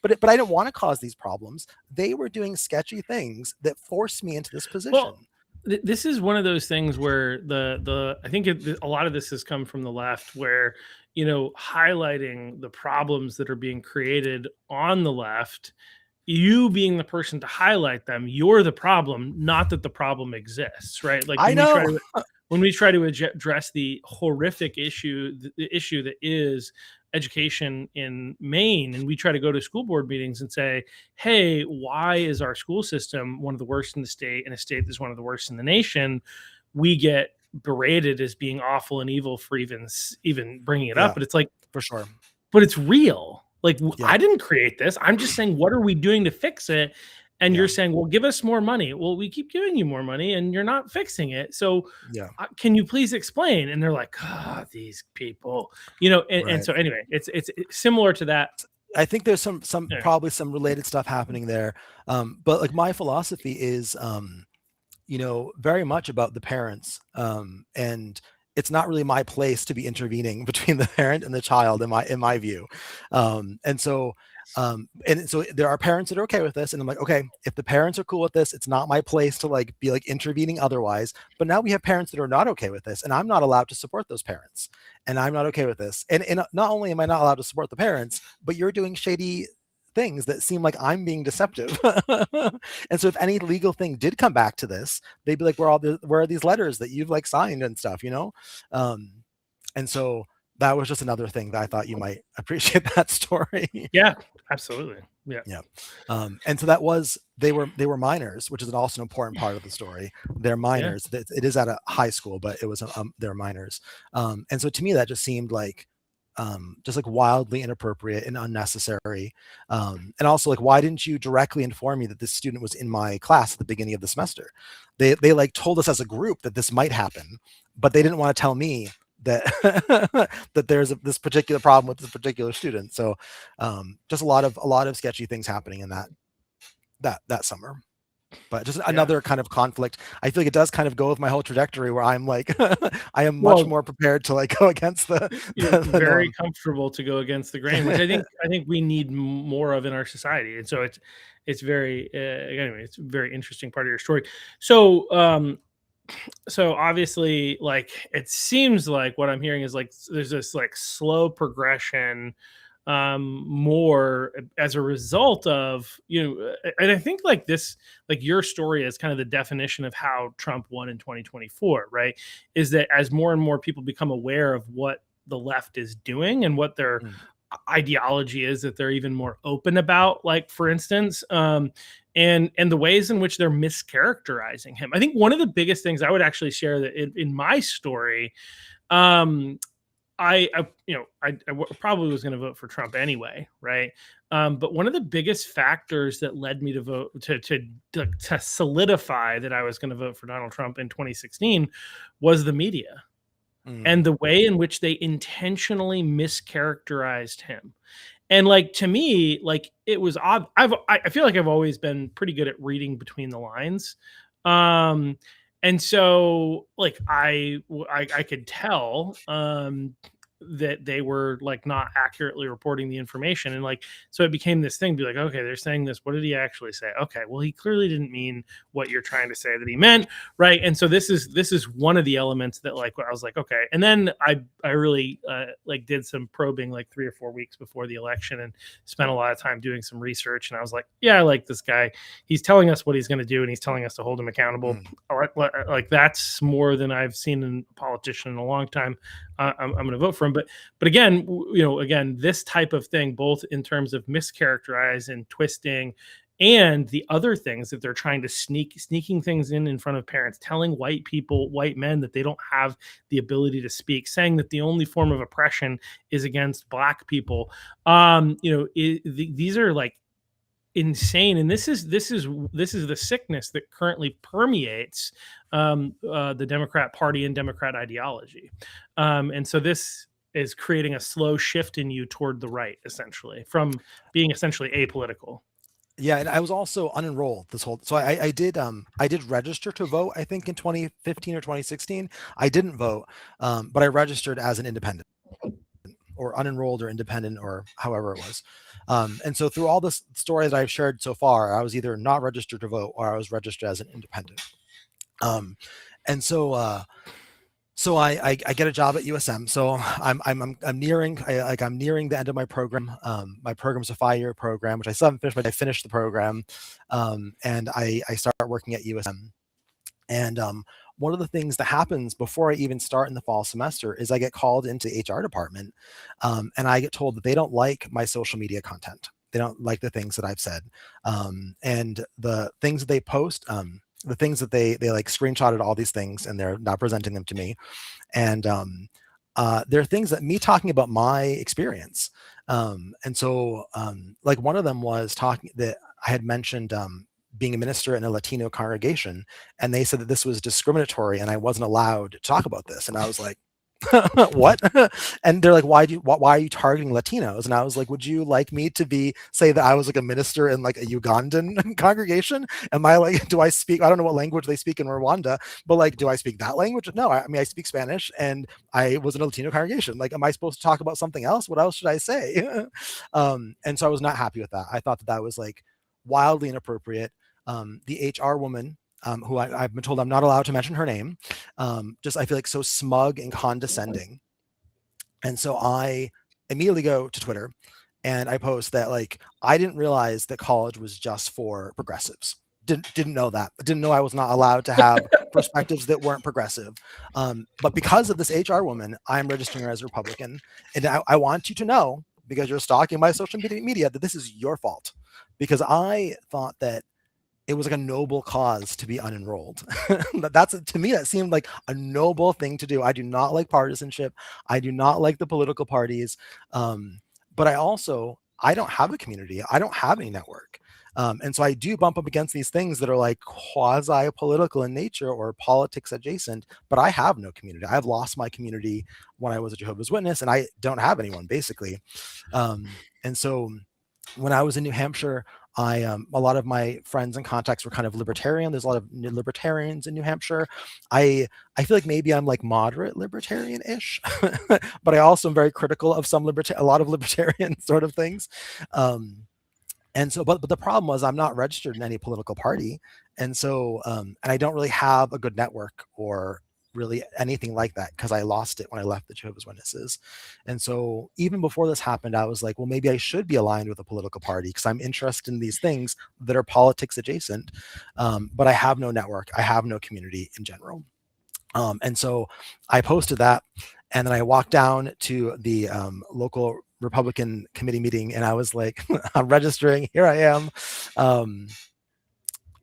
but I didn't want to cause these problems. They were doing sketchy things that forced me into this position. Well, this is one of those things where I think a lot of this has come from the left, where, you know, highlighting the problems that are being created on the left, you being the person to highlight them, you're the problem, not that the problem exists, right? Like, I know. When we try to address the horrific issue, the issue that is education in Maine, and we try to go to school board meetings and say, hey, why is our school system one of the worst in the state, and a state that's one of the worst in the nation? We get berated as being awful and evil for even bringing it up. But it's like, for sure. But it's real. Like, I didn't create this. I'm just saying, what are we doing to fix it? And you're saying, well, give us more money. Well, we keep giving you more money and you're not fixing it. So can you please explain? And they're like, these people, you know, and so anyway, it's similar to that. I think there's probably some related stuff happening there. But like, my philosophy is, you know, very much about the parents. And it's not really my place to be intervening between the parent and the child, in my view. And so there are parents that are okay with this, and I'm like, okay, if the parents are cool with this, it's not my place to like be like intervening otherwise. But now we have parents that are not okay with this, and I'm not allowed to support those parents, and I'm not okay with this. And not only am I not allowed to support the parents, but you're doing shady things that seem like I'm being deceptive. And so if any legal thing did come back to this, they'd be like, where are these letters that you've like signed and stuff, you know? And so that was just another thing that I thought you might appreciate that story. Yeah, absolutely. Yeah. And so that was, they were minors, which is also an important part of the story. They're minors. It is at a high school, but it was they're minors. And so to me, that just seemed like just like wildly inappropriate and unnecessary. And also, like, why didn't you directly inform me that this student was in my class at the beginning of the semester? They like told us as a group that this might happen, but they didn't want to tell me that that there's this particular problem with this particular student. So just a lot of sketchy things happening in that summer. But just another kind of conflict. I feel like it does kind of go with my whole trajectory, where I'm like, I am much more prepared to like go against the very norm. Comfortable to go against the grain, which I think we need more of in our society. And so it's very anyway, it's a very interesting part of your story. So so obviously, like, it seems like what I'm hearing is like there's this like slow progression, more as a result of, you know, and I think like this, like your story is kind of the definition of how Trump won in 2024, right? Is that as more and more people become aware of what the left is doing and what their ideology is, that they're even more open about, like, for instance, and the ways in which they're mischaracterizing him. I think one of the biggest things I would actually share that in my story, I probably was going to vote for Trump anyway, right? But one of the biggest factors that led me to vote to solidify that I was going to vote for Donald Trump in 2016 was the media and the way in which they intentionally mischaracterized him. And like, to me, like, it was odd. I feel like I've always been pretty good at reading between the lines. And so, like, I could tell that they were like not accurately reporting the information, and like, so it became this thing, be like, okay, they're saying this, what did he actually say? Okay, well, he clearly didn't mean what you're trying to say that he meant, right? And so this is one of the elements that, like, I was like, okay. And then I really like did some probing like 3 or 4 weeks before the election, and spent a lot of time doing some research, and I was like, yeah, I like this guy. He's telling us what he's going to do, and he's telling us to hold him accountable. All right, like, that's more than I've seen in a politician in a long time. I'm going to vote for him. But again, you know, this type of thing, both in terms of mischaracterize and twisting And the other things that they're trying to sneaking things in front of parents, telling white men that they don't have the ability to speak, saying that the only form of oppression is against Black people. These are like insane, and this is the sickness that currently permeates the Democrat Party and Democrat ideology, and so this is creating a slow shift in you toward the right, essentially, from being essentially apolitical. Yeah, and I was also unenrolled this whole. So I did register to vote. I think in 2015 or 2016, I didn't vote, but I registered as an independent, or unenrolled, or independent, or however it was. And so through all the stories I've shared so far, I was either not registered to vote or I was registered as an independent. And so so I get a job at USM. So I'm nearing the end of my program. My program's a 5-year program, which I still haven't finished, but I finished the program, and I start working at USM. And one of the things that happens before I even start in the fall semester is I get called into the HR department, and I get told that they don't like my social media content. They don't like the things that I've said, and the things that they post. The things that they like screenshotted all these things, and they're not presenting them to me. And there are things that me talking about my experience. And so like one of them was talking that I had mentioned being a minister in a Latino congregation, and they said that this was discriminatory and I wasn't allowed to talk about this. And I was like, what? And they're like, why are you targeting Latinos? And I was like, would you like me to say that I was like a minister in like a Ugandan congregation? Am I like, do I speak, I don't know what language they speak in Rwanda, but like, do I speak that language? No, I mean, I speak Spanish, and I was in a Latino congregation. Like, am I supposed to talk about something else? What else should I say? And so I was not happy with that. I thought that was like wildly inappropriate. The HR woman, who I've been told I'm not allowed to mention her name, just I feel like so smug and condescending. And so I immediately go to Twitter and I post that like I didn't realize that college was just for progressives. Didn't know that. Didn't know I was not allowed to have perspectives that weren't progressive. But because of this HR woman, I'm registering her as a Republican. And I want you to know, because you're stalking my social media, that this is your fault. Because I thought that it was like a noble cause to be unenrolled. That's, to me, that seemed like a noble thing to do. I do not like partisanship. I do not like the political parties. But I don't have a community. I don't have any network. And so I do bump up against these things that are like quasi-political in nature or politics adjacent, but I have no community. I've lost my community when I was a Jehovah's Witness, and I don't have anyone, basically. And so when I was in New Hampshire, a lot of my friends and contacts were kind of libertarian. There's a lot of libertarians in New Hampshire. I feel like maybe I'm like moderate libertarian-ish, but I also am very critical of a lot of libertarian sort of things. And so, but the problem was I'm not registered in any political party. And so, and I don't really have a good network or really anything like that, because I lost it when I left the Jehovah's Witnesses. And so even before this happened, I was like, well, maybe I should be aligned with a political party because I'm interested in these things that are politics adjacent. But I have no network. I have no community in general. And so I posted that, and then I walked down to the local Republican committee meeting, and I was like, I'm registering, here I am.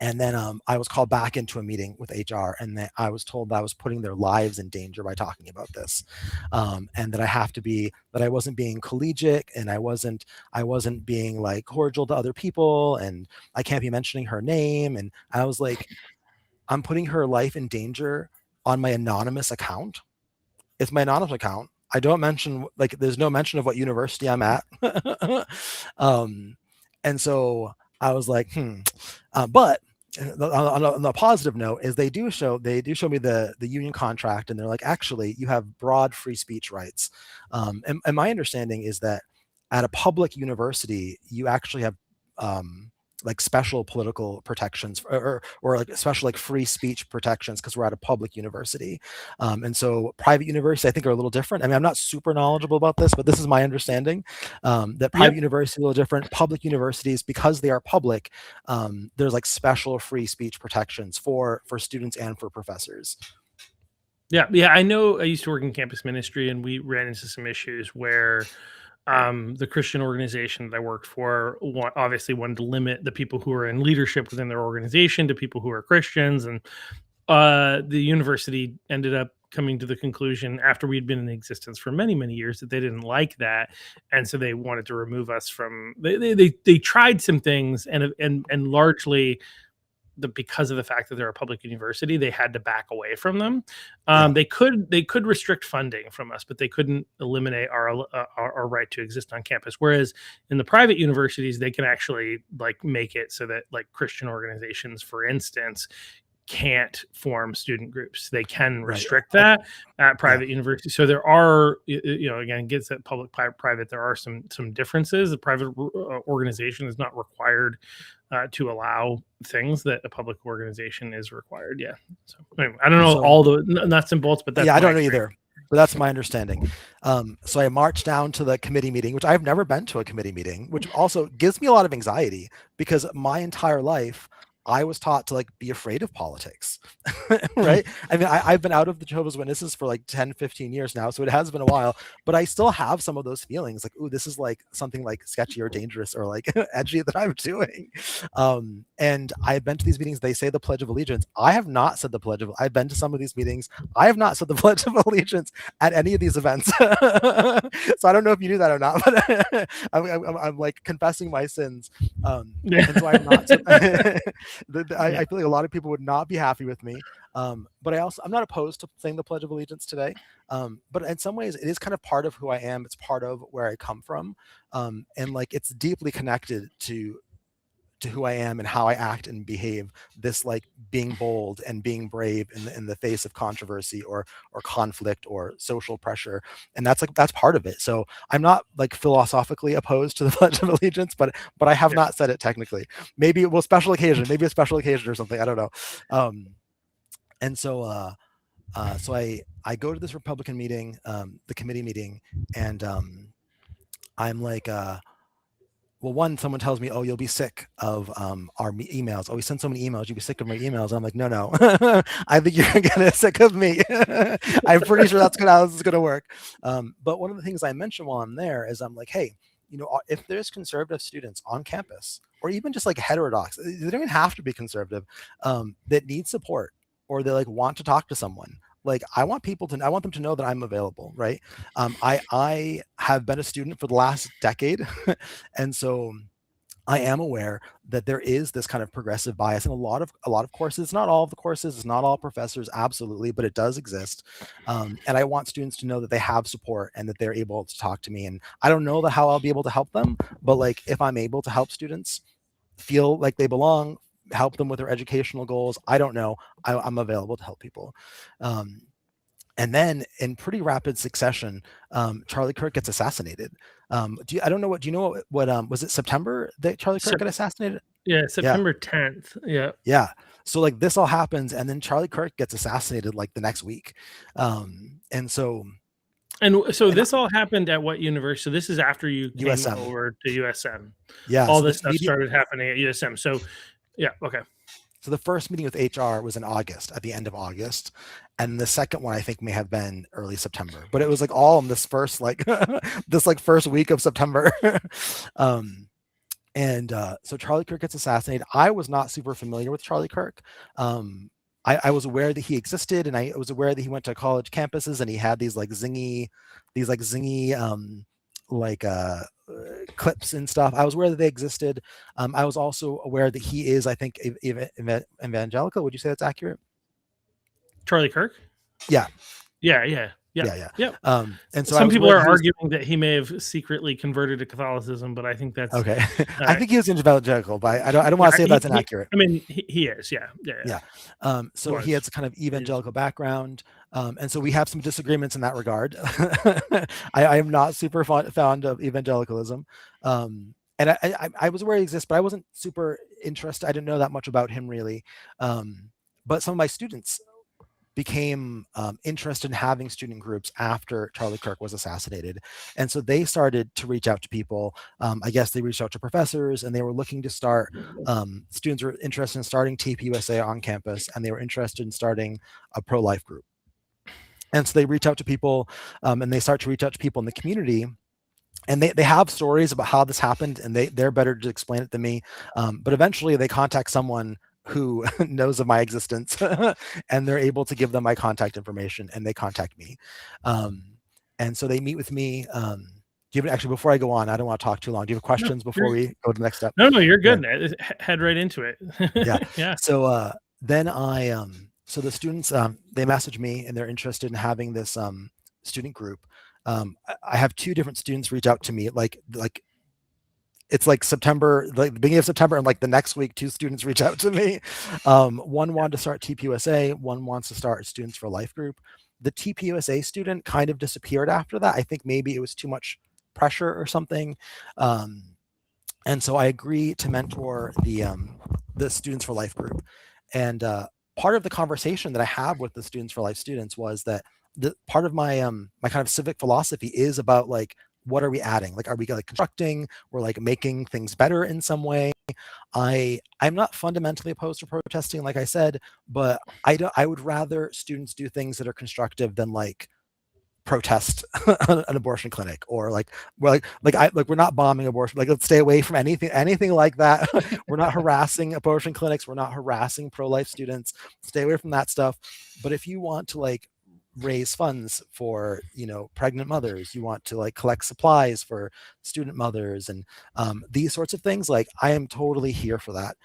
And then I was called back into a meeting with HR, and I was told that I was putting their lives in danger by talking about this, and that I wasn't being collegiate, and I wasn't being like cordial to other people, and I can't be mentioning her name. And I was like, I'm putting her life in danger on my anonymous account. It's my anonymous account. I don't mention, like, there's no mention of what university I'm at. And so I was like, but on the positive note is they do show me the union contract, and they're like, actually, you have broad free speech rights. And my understanding is that at a public university, you actually have like special political protections or like special like free speech protections, because we're at a public university. And so private universities, I think, are a little different. I mean, I'm not super knowledgeable about this, but this is my understanding, that private universities are a little different. Public universities, because they are public, there's like special free speech protections for students and for professors. Yeah. I know I used to work in campus ministry, and we ran into some issues where The Christian organization that I worked for obviously wanted to limit the people who were in leadership within their organization to people who are Christians, and the university ended up coming to the conclusion after we'd been in existence for many, many years that they didn't like that, and so they wanted to remove us from. They tried some things, and largely because of the fact that they're a public university, they had to back away from them. They could restrict funding from us, but they couldn't eliminate our right to exist on campus. Whereas in the private universities, they can actually like make it so that like Christian organizations, for instance, can't form student groups. They can restrict that at private universities. So there are, again, gets at public private, there are some differences. The private organization is not required to allow things that a public organization is required. Yeah. So anyway, I don't know all the nuts and bolts, but that's I don't know either. But that's my understanding. So I marched down to the committee meeting, which I've never been to a committee meeting, which also gives me a lot of anxiety because my entire life I was taught to like be afraid of politics, right? I mean, I've been out of the Jehovah's Witnesses for like 10, 15 years now. So it has been a while, but I still have some of those feelings like, ooh, this is like something like sketchy or dangerous or like edgy that I'm doing. And I've been to these meetings. They say the Pledge of Allegiance. I have not said the Pledge of, I've been to some of these meetings. I have not said the Pledge of Allegiance at any of these events. So I don't know if you knew that or not, but I'm like confessing my sins. And so I'm not. I feel like a lot of people would not be happy with me, but I'm not opposed to saying the Pledge of Allegiance today. But in some ways, it is kind of part of who I am. It's part of where I come from, and like it's deeply connected to who I am and how I act and behave. This like being bold and being brave in the face of controversy or conflict or social pressure, and that's part of it. So I'm not like philosophically opposed to the Pledge of Allegiance, but I have not said it technically. Maybe a special occasion or something. I don't know. And so I go to this Republican meeting, the committee meeting, and I'm like. Well, one, someone tells me, oh, you'll be sick of our emails. Oh, we send so many emails. You'll be sick of my emails. And I'm like, no. I think you're going to get sick of me. I'm pretty sure that's how this is going to work. But one of the things I mentioned while I'm there is I'm like, hey, if there's conservative students on campus or even just like heterodox, they don't even have to be conservative, that need support or they like want to talk to someone. Like I want them to know that I'm available, right? I have been a student for the last decade, and so I am aware that there is this kind of progressive bias in a lot of courses. Not all of the courses, it's not all professors, absolutely, but it does exist. And I want students to know that they have support and that they're able to talk to me. And I don't know how I'll be able to help them, but like if I'm able to help students feel like they belong, help them with their educational goals, I don't know, I'm available to help people. And then in pretty rapid succession, Charlie Kirk gets assassinated. Do you know what was it September that Charlie Kirk got assassinated? Yeah, September 10th. Yeah. So like this all happens, and then Charlie Kirk gets assassinated like the next week. And so this all happened at what university? So this is after you came USM. Over to USM. Yeah. All this stuff started happening at USM. So yeah, okay. So the first meeting with HR was in August, at the end of August. And the second one, I think, may have been early September. But it was like all in this first, first week of September. So Charlie Kirk gets assassinated. I was not super familiar with Charlie Kirk. I was aware that he existed, and I was aware that he went to college campuses and he had these zingy clips and stuff. I was aware that they existed. I was also aware that he is, I think, evangelical. Would you say that's accurate? Charlie Kirk? Yeah. Yeah. And so some people are arguing that he may have secretly converted to Catholicism, but I think that's okay. I think he was evangelical, but I don't want to say if that's inaccurate. I mean, he is. Yeah. So he has a kind of evangelical background, and so we have some disagreements in that regard. I am not super fond of evangelicalism, and I was aware he exists, but I wasn't super interested. I didn't know that much about him really, but some of my students became interested in having student groups after Charlie Kirk was assassinated. And so they started to reach out to people. I guess they reached out to professors, and they were looking to start, students were interested in starting TPUSA on campus, and they were interested in starting a pro-life group. And so they reach out to people, and they start to reach out to people in the community. and they have stories about how this happened, and they're better to explain it than me. But eventually they contact someone who knows of my existence and they're able to give them my contact information, and they contact me. And so they meet with me. Do you have, actually, before I go on, I don't want to talk too long. Do you have questions before we go to the next step? No, you're good. Head right into it. Yeah. Yeah. So then so the students, they message me and they're interested in having this student group. I have 2 different students reach out to me, like it's like September, like the beginning of September, and like the next week, 2 students reach out to me. One wanted to start TPUSA, one wants to start Students for Life group. The TPUSA student kind of disappeared after that. I think maybe it was too much pressure or something. And so I agreed to mentor the Students for Life group. And part of the conversation that I have with the Students for Life students was that the part of my my kind of civic philosophy is about like, what are we adding? Like, are we like constructing or like making things better in some way? I'm not fundamentally opposed to protesting, like I said, but I would rather students do things that are constructive than like protest an abortion clinic, or like we're not bombing abortion, like let's stay away from anything like that. We're not harassing abortion clinics, we're not harassing pro-life students, stay away from that stuff. But if you want to like raise funds for, you know, pregnant mothers, you want to like collect supplies for student mothers, and these sorts of things, like I am totally here for that.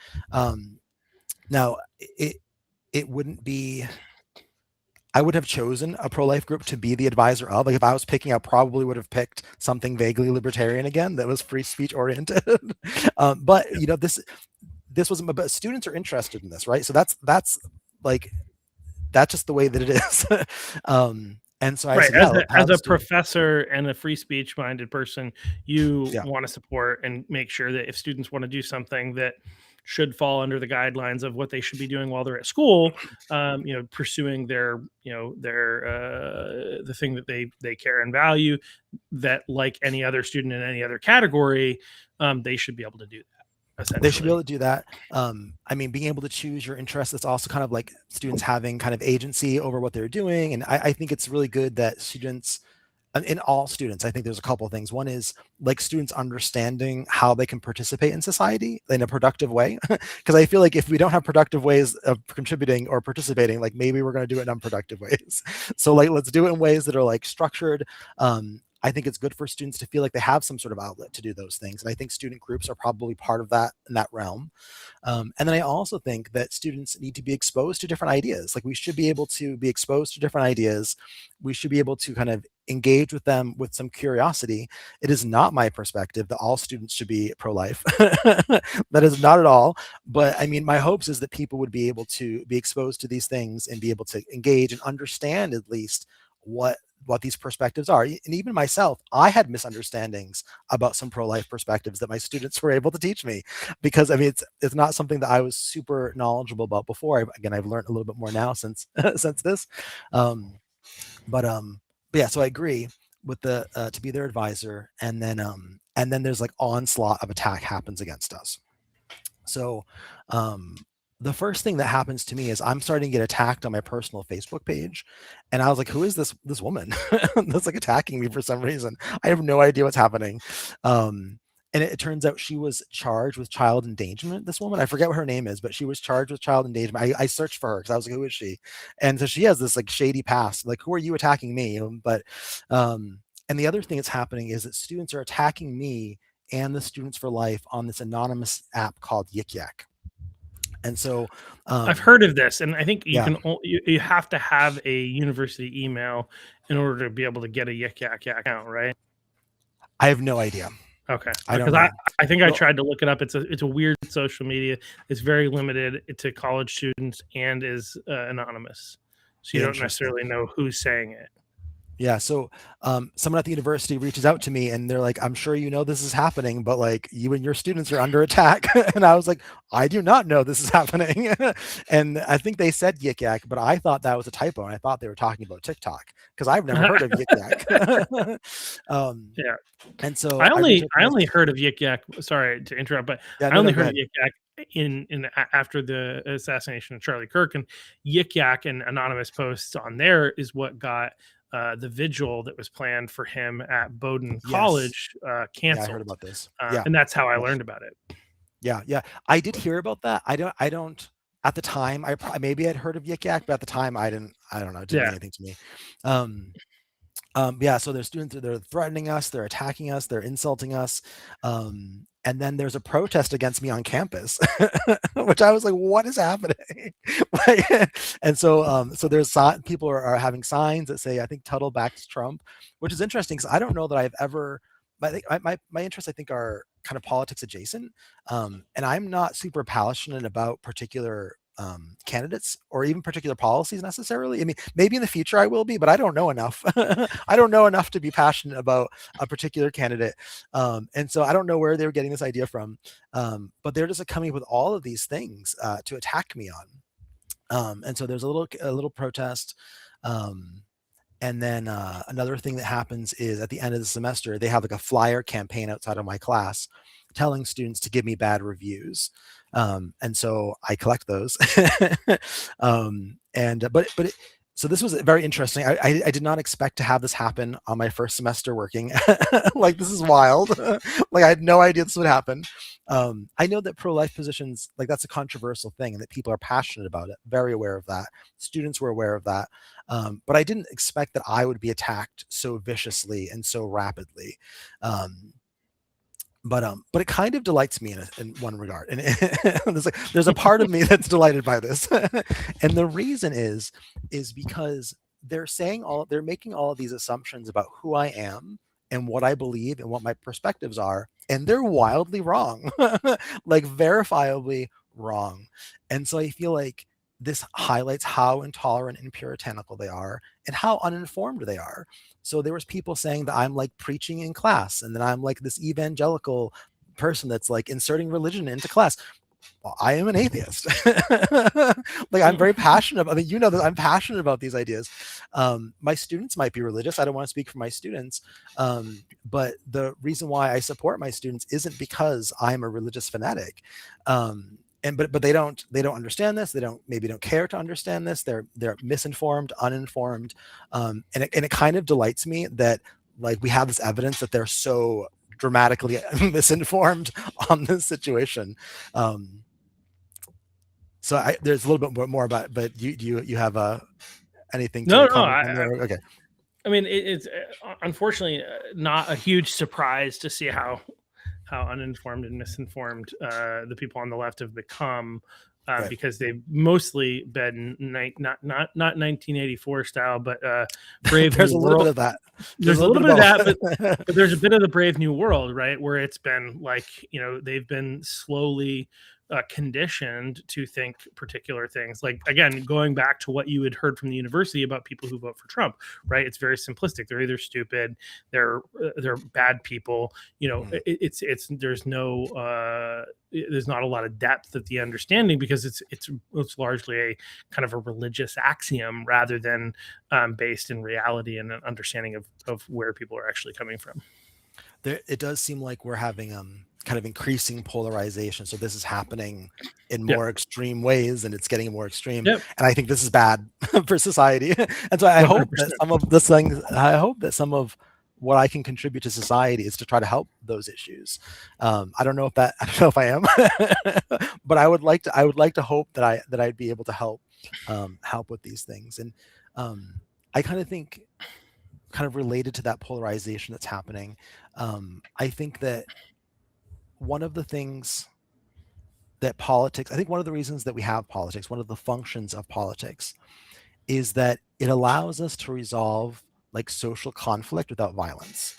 Now it wouldn't be, I would have chosen a pro-life group to be the advisor of. Like if I was picking, I probably would have picked something vaguely libertarian again that was free speech oriented. But you know, this wasn't, but students are interested in this, right? So that's just the way that it is. And so I said, as a professor and a free speech minded person, you want to support and make sure that if students want to do something that should fall under the guidelines of what they should be doing while they're at school, you know, pursuing their, you know, their the thing that they care and value, that like any other student in any other category, they should be able to do that. They should be able to do that. I mean, being able to choose your interests, it's also kind of like students having kind of agency over what they're doing. And I think it's really good that students, in all students, I think there's a couple of things. One is like students understanding how they can participate in society in a productive way. Because I feel like if we don't have productive ways of contributing or participating, like maybe we're going to do it in unproductive ways. So like, let's do it in ways that are like structured. I think it's good for students to feel like they have some sort of outlet to do those things. And I think student groups are probably part of that in that realm. And then I also think that students need to be exposed to different ideas. Like we should be able to be exposed to different ideas. We should be able to kind of engage with them with some curiosity. It is not my perspective that all students should be pro-life. That is not at all. But I mean, my hopes is that people would be able to be exposed to these things and be able to engage and understand at least what these perspectives are. And even myself, I had misunderstandings about some pro-life perspectives that my students were able to teach me, because I mean, it's not something that I was super knowledgeable about before. Again, I've learned a little bit more now since this. But yeah, so I agree with the to be their advisor, and then there's like onslaught of attack happens against us. So the first thing that happens to me is I'm starting to get attacked on my personal Facebook page. And I was like, who is this woman that's like attacking me for some reason? I have no idea what's happening. And it turns out she was charged with child endangerment. This woman, I forget what her name is, but she was charged with child endangerment. I searched for her because I was like, who is she? And so she has this like shady past. Like, who are you attacking me? But and the other thing that's happening is that students are attacking me and the Students for Life on this anonymous app called Yik Yak. And so I've heard of this, and I think you have to have a university email in order to be able to get a Yik Yak account, right? I have no idea. Okay, because I think I tried to look it up. It's a weird social media. It's very limited to college students and is anonymous, so you don't necessarily know who's saying it. Yeah, so someone at the university reaches out to me and they're like, I'm sure you know this is happening, but like you and your students are under attack. And I was like, I do not know this is happening. And I think they said Yik Yak, but I thought that was a typo. And I thought they were talking about TikTok because I've never heard of Yik Yak. Yeah. And so I only heard of Yik Yak. Sorry to interrupt, but I only heard of Yik Yak in after the assassination of Charlie Kirk, and Yik Yak and anonymous posts on there is what got the vigil that was planned for him at Bowdoin Yes. College Yeah, canceled. I heard about this. Yeah. And that's how I Yes. learned about it. Yeah. I did hear about that. I don't at the time, maybe I'd heard of Yik Yak, but at the time I don't know. It didn't mean anything to me. Yeah, so there's students, they're threatening us, they're attacking us, they're insulting us. And then there's a protest against me on campus, which I was like, what is happening? And so there's people are having signs that say, I think Tuttle backs Trump, which is interesting because I don't know that I've ever, my interests, I think, are kind of politics adjacent. And I'm not super passionate about particular candidates or even particular policies necessarily. I mean, maybe in the future I will be, but I don't know enough. I don't know enough to be passionate about a particular candidate. And so I don't know where they were getting this idea from. But they're just coming with all of these things to attack me on. And so there's a little protest. And then another thing that happens is at the end of the semester, they have like a flyer campaign outside of my class telling students to give me bad reviews. And so I collect those. So this was very interesting. I did not expect to have this happen on my first semester working. Like, this is wild. Like, I had no idea this would happen. I know that pro-life positions, like, that's a controversial thing and that people are passionate about it. Very aware of that. Students were aware of that. But I didn't expect that I would be attacked so viciously and so rapidly. But it kind of delights me in one regard, and there's a part of me that's delighted by this. And the reason is because they're making all of these assumptions about who I am and what I believe and what my perspectives are, and they're wildly wrong, like verifiably wrong. And so I feel like this highlights how intolerant and puritanical they are and how uninformed they are. So there was people saying that I'm like preaching in class and that I'm like this evangelical person that's like inserting religion into class. Well, I am an atheist. Like, I'm very passionate about, I mean, you know that I'm passionate about these ideas. My students might be religious. I don't want to speak for my students. But the reason why I support my students isn't because I'm a religious fanatic. But they don't understand this. They maybe don't care to understand this. They're misinformed, uninformed. And it kind of delights me that, like, we have this evidence that they're so dramatically misinformed on this situation. So there's a little bit more about, but you have anything to comment on there? Okay. I mean, it's unfortunately not a huge surprise to see how uninformed and misinformed the people on the left have become, right, because they've mostly been not 1984 style, but Brave There's New a little World. bit of that. There's a little bit of that, but there's a bit of the Brave New World, right, where it's been like, they've been slowly conditioned to think particular things. Like, again, going back to what you had heard from the university about people who vote for Trump, right? It's very simplistic. They're either stupid, they're bad people. It's there's not a lot of depth at the understanding because it's largely a kind of a religious axiom rather than based in reality and an understanding of where people are actually coming from. It does seem like we're having kind of increasing polarization. So this is happening in more extreme ways, and it's getting more extreme. And I think this is bad for society. And so I 100%. Hope that some of this thing, I hope that some of what I can contribute to society is to try to help those issues. I don't know if I am, but I would like to hope that I'd be able to help with these things. And I kind of think, kind of related to that polarization that's happening, I think that one of the things that politics, I think one of the reasons that we have politics, one of the functions of politics, is that it allows us to resolve like social conflict without violence.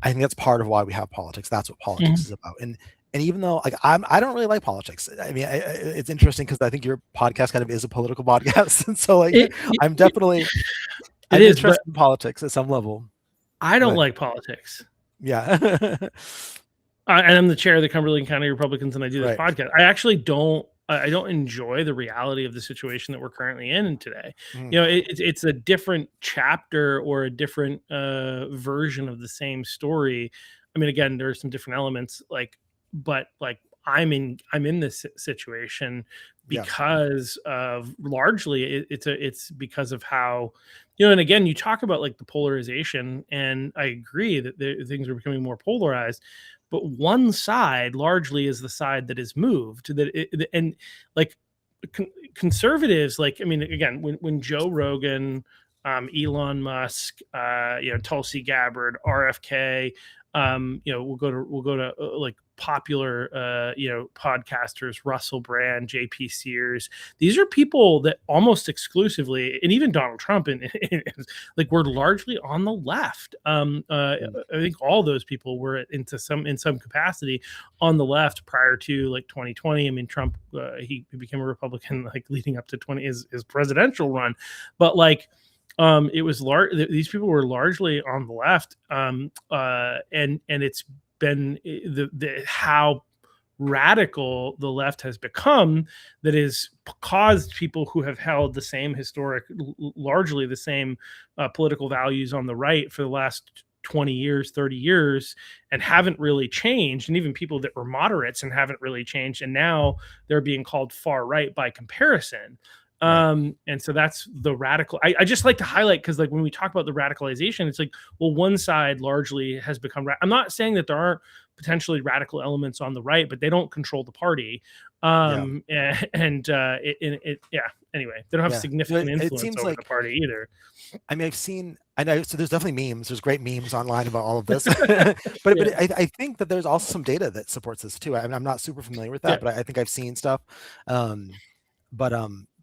I think that's part of why we have politics. That's what politics is about. And even though, like, I don't really like politics. I mean, it's interesting because I think your podcast kind of is a political podcast, and so like I'm definitely interested in politics at some level. I don't like politics. Yeah. And I'm the chair of the Cumberland County Republicans, and I do this podcast. I actually don't enjoy the reality of the situation that we're currently in today. It's a different chapter or a different version of the same story. I mean, again, there are some different elements, but I'm in this situation because of largely it's because of how, and again, you talk about like the polarization, and I agree that things are becoming more polarized, but one side largely is the side that is moved and like conservatives, like, I mean, again, when Joe Rogan, Elon Musk, Tulsi Gabbard, RFK, we'll go to like popular, podcasters, Russell Brand, JP Sears. These are people that almost exclusively, and even Donald Trump, and like, we're largely on the left. I think all those people were in some capacity on the left prior to like 2020. I mean, Trump, he became a Republican like leading up to his presidential run, but like, it was these people were largely on the left, and it's been how radical the left has become that has caused people who have held the same largely the same political values on the right for the last 20 years, 30 years, and haven't really changed. And even people that were moderates and haven't really changed. And now they're being called far right by comparison. And so that's the radical. I just like to highlight, because like when we talk about the radicalization, it's like, well, one side largely has become. I'm not saying that there aren't potentially radical elements on the right, but they don't control the party. Anyway, they don't have significant influence over the party either. I mean, I know, so there's definitely memes. There's great memes online about all of this, but I think that there's also some data that supports this too. I mean, I'm not super familiar with that, but I think I've seen stuff. But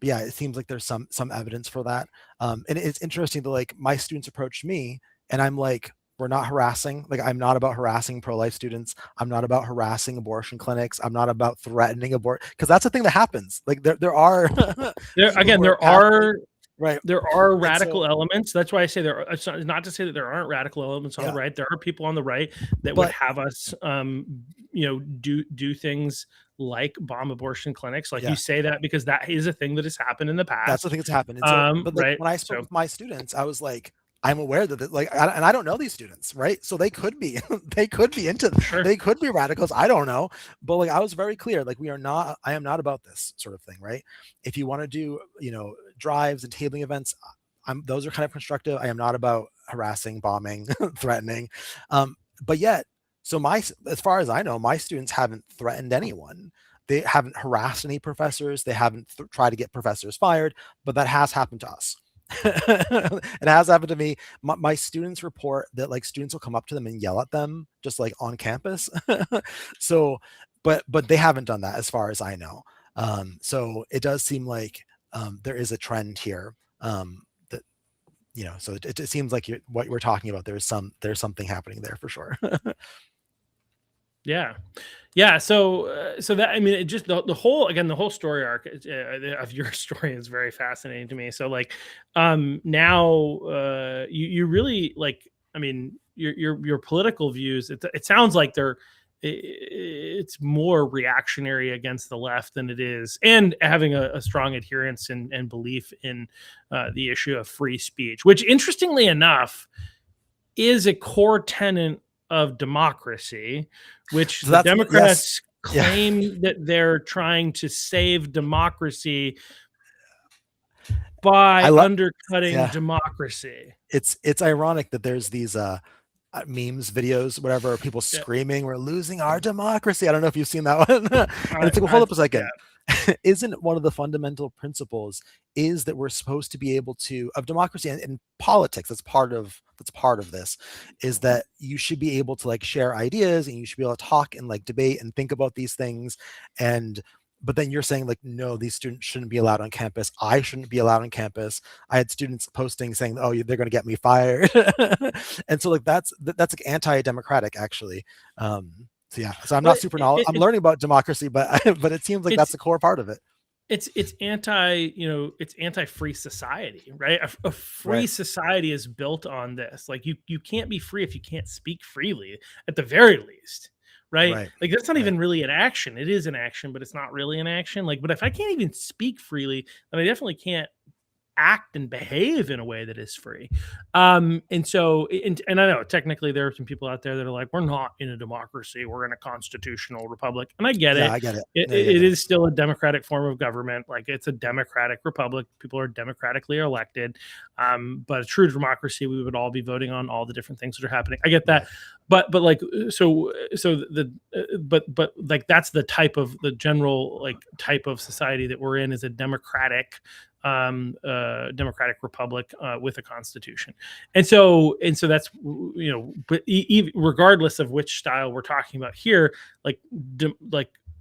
yeah, it seems like there's some evidence for that. And it's interesting that like my students approached me and I'm like, we're not harassing. Like, I'm not about harassing pro-life students. I'm not about harassing abortion clinics. I'm not about threatening abort, because that's the thing that happens. Like there are there are radical elements. That's why I say it's not to say that there aren't radical elements on the right. There are people on the right that would have us do things like bomb abortion clinics. Like, you say that because that is a thing that has happened in the past. That's the thing that's happened. And so, but like, when I spoke with my students, I was like, I'm aware that and I don't know these students, right? So they could be, they could be radicals. I don't know, but like, I was very clear, like, I am not about this sort of thing, right? If you want to do, drives and tabling events, those are kind of constructive. I am not about harassing, bombing, threatening. But yet, as far as I know, my students haven't threatened anyone. They haven't harassed any professors. They haven't tried to get professors fired, but that has happened to us. It has happened to me. My students report that like students will come up to them and yell at them just like on campus. So, but they haven't done that as far as I know. So it does seem like there is a trend here. That so it seems like what we're talking about. There's something happening there for sure. Yeah. So that, I mean, it just the whole story arc of your story is very fascinating to me. So like, now, you really, like, I mean, your political views, it sounds like it's more reactionary against the left than it is, and having a strong adherence and belief in the issue of free speech, which interestingly enough is a core tenet of democracy, which the Democrats claim that they're trying to save democracy by undercutting democracy. It's ironic that there's these memes, videos, whatever, people screaming, "We're losing our democracy." I don't know if you've seen that one. And it's like, well, hold up a second. Isn't one of the fundamental principles is that we're supposed to be able to, of democracy and politics, that's part of this, is that you should be able to like share ideas, and you should be able to talk and like debate and think about these things. But then you're saying like, no, these students shouldn't be allowed on campus. I shouldn't be allowed on campus. I had students posting saying, "Oh, they're going to get me fired." And so like that's like anti-democratic actually. So I'm not super knowledgeable. I'm learning about democracy, but it seems like that's a core part of it. It's anti-free society, right? A free society is built on this. Like, you can't be free if you can't speak freely, at the very least. Right? Like, that's not even really an action. It is an action, but it's not really an action. Like, but if I can't even speak freely, then I definitely can't act and behave in a way that is free. And so, and I know technically there are some people out there that are like, we're not in a democracy, we're in a constitutional republic. And I get Yeah, it. I get it. It is still a democratic form of government. Like, it's a democratic republic. People are democratically elected. But a true democracy, we would all be voting on all the different things that are happening. I get that. But like, so but like, that's the general like type of society that we're in, is a democratic republic with a constitution. And so that's, but regardless of which style we're talking about here, like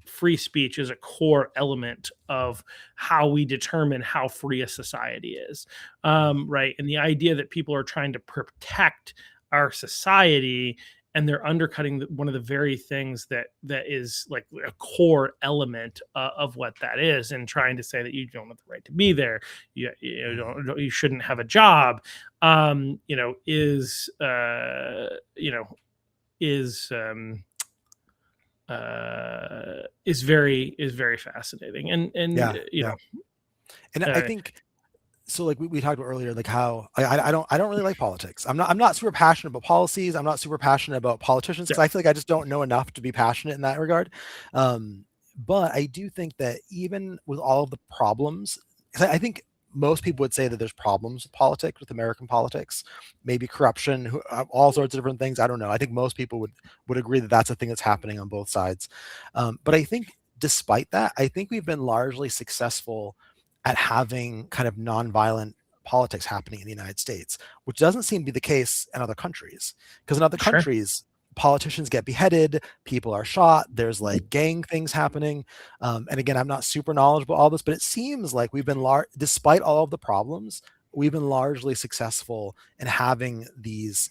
free speech is a core element of how we determine how free a society is, right? And the idea that people are trying to protect our society, and they're undercutting one of the very things that is like a core element of what that is, and trying to say that you don't have the right to be there, you shouldn't have a job, is very fascinating. And And I think, so like we talked about earlier, like how I don't really like politics. I'm not super passionate about policies. I'm not super passionate about politicians, because I feel like I just don't know enough to be passionate in that regard. But I do think that even with all of the problems, 'cause I think most people would say that there's problems with politics, with American politics, maybe corruption, all sorts of different things. I don't know. I think most people would agree that that's a thing that's happening on both sides. But I think despite that, I think we've been largely successful at having kind of nonviolent politics happening in the United States, which doesn't seem to be the case in other countries. Because in other countries, politicians get beheaded, people are shot, there's like gang things happening. And again, I'm not super knowledgeable about all this, but it seems like we've been despite all of the problems, we've been largely successful in having these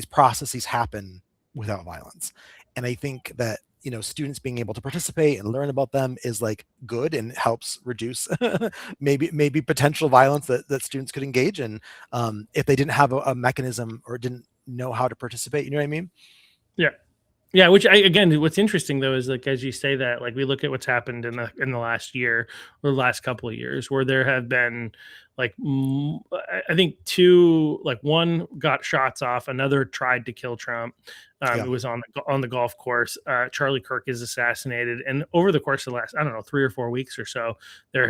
processes happen without violence. And I think that, students being able to participate and learn about them is like good, and helps reduce maybe potential violence that students could engage in, if they didn't have a mechanism or didn't know how to participate. You know what I mean? Yeah, which again, what's interesting though is, like, as you say that, like, we look at what's happened in the last year or the last couple of years, where there have been like I think two, like, one got shots off, another tried to kill Trump. It was on the golf course. Charlie Kirk is assassinated, and over the course of the last, I don't know, 3 or 4 weeks or so, there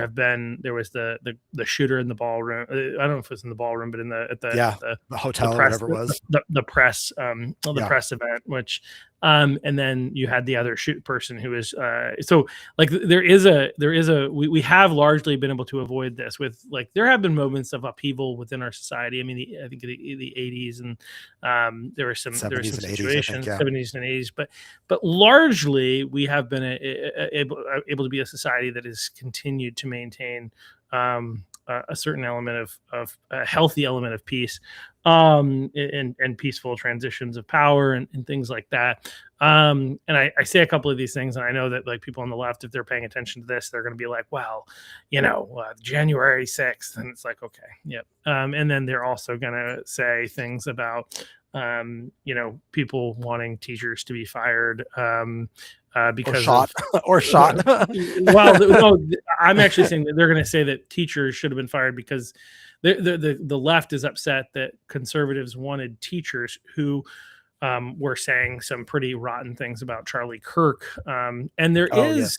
was the shooter in the ballroom. I don't know if it was in the ballroom, but at the hotel, the press, or whatever it was, the press press event, which and then you had the other person who is so, like, we have largely been able to avoid this. With, like, there have been moments of upheaval within our society. I mean, I think the 80s, and there were some situations, 70s and 80s, but largely we have been able to be a society that has continued to maintain a certain element of a healthy element of peace, and peaceful transitions of power, and things like that. And I say a couple of these things, and I know that, like, people on the left, if they're paying attention to this, they're going to be like, well, January 6th. And it's like, okay, yep. And then they're also going to say things about, people wanting teachers to be fired, because or shot. Well, no, I'm actually saying that they're going to say that teachers should have been fired because the left is upset that conservatives wanted teachers who were saying some pretty rotten things about Charlie Kirk. And there is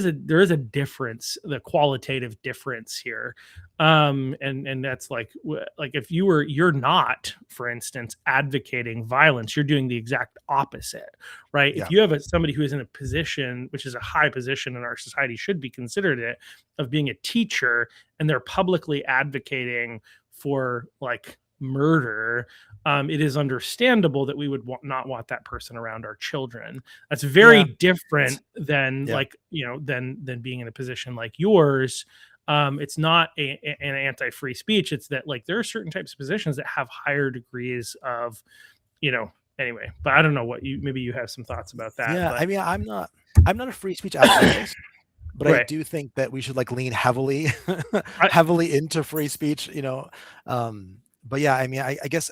a difference, the qualitative difference here. And that's like if you're not, for instance, advocating violence, you're doing the exact opposite, right? Yeah. If you have somebody who is in a position, which is a high position in our society, should be considered it, of being a teacher, and they're publicly advocating for, like, murder, it is understandable that we would not want that person around our children. That's very different than than being in a position like yours. It's not an anti-free speech. It's that, like, there are certain types of positions that have higher degrees of, anyway. But I don't know what maybe you have some thoughts about that. Yeah, but. I mean, I'm not a free speech activist. But I do think that we should, like, lean heavily into free speech, but yeah, I mean, I guess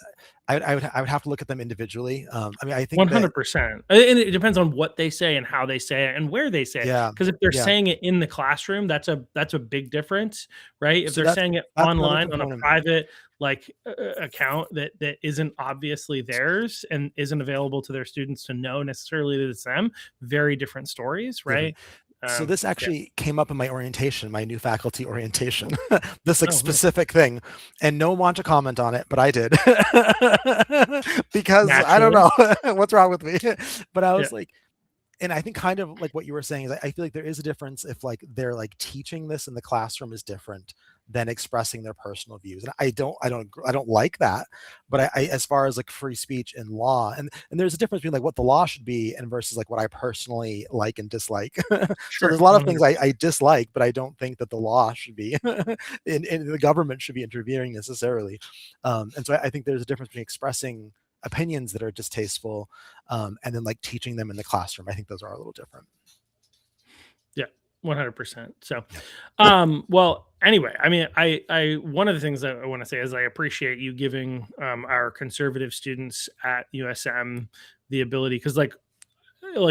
I would have to look at them individually. I mean, I think that 100%. And it depends on what they say and how they say it and where they say it. yeah, Because if they're yeah. saying it in the classroom, that's a big difference, right? If So they're saying it that's another online on a component. private like account that isn't obviously theirs and isn't available to their students to know necessarily that it's them, very different stories, Different. right? So this Yeah. actually came up in my orientation, my new faculty orientation, this like Oh, nice. specific thing, and no one wanted to comment on it, but I did because I don't Naturally. know what's wrong with me, but I Yeah. was like, and I think kind of like what you were saying is I feel like there is a difference if like they're like teaching this in the classroom is different than expressing their personal views. And I don't like that. But as far as like free speech and law, and there's a difference between like what the law should be and versus like what I personally like and dislike. So there's Sure. a lot of things 100. I dislike, but I don't think that the law should be and the government should be interfering necessarily. And so I think there's a difference between expressing opinions that are distasteful and then like teaching them in the classroom. I think those are a little different. Yeah, 100%. So, Yeah. well, anyway, I mean, one of the things that I want to say is I appreciate you giving our conservative students at USM the ability, because like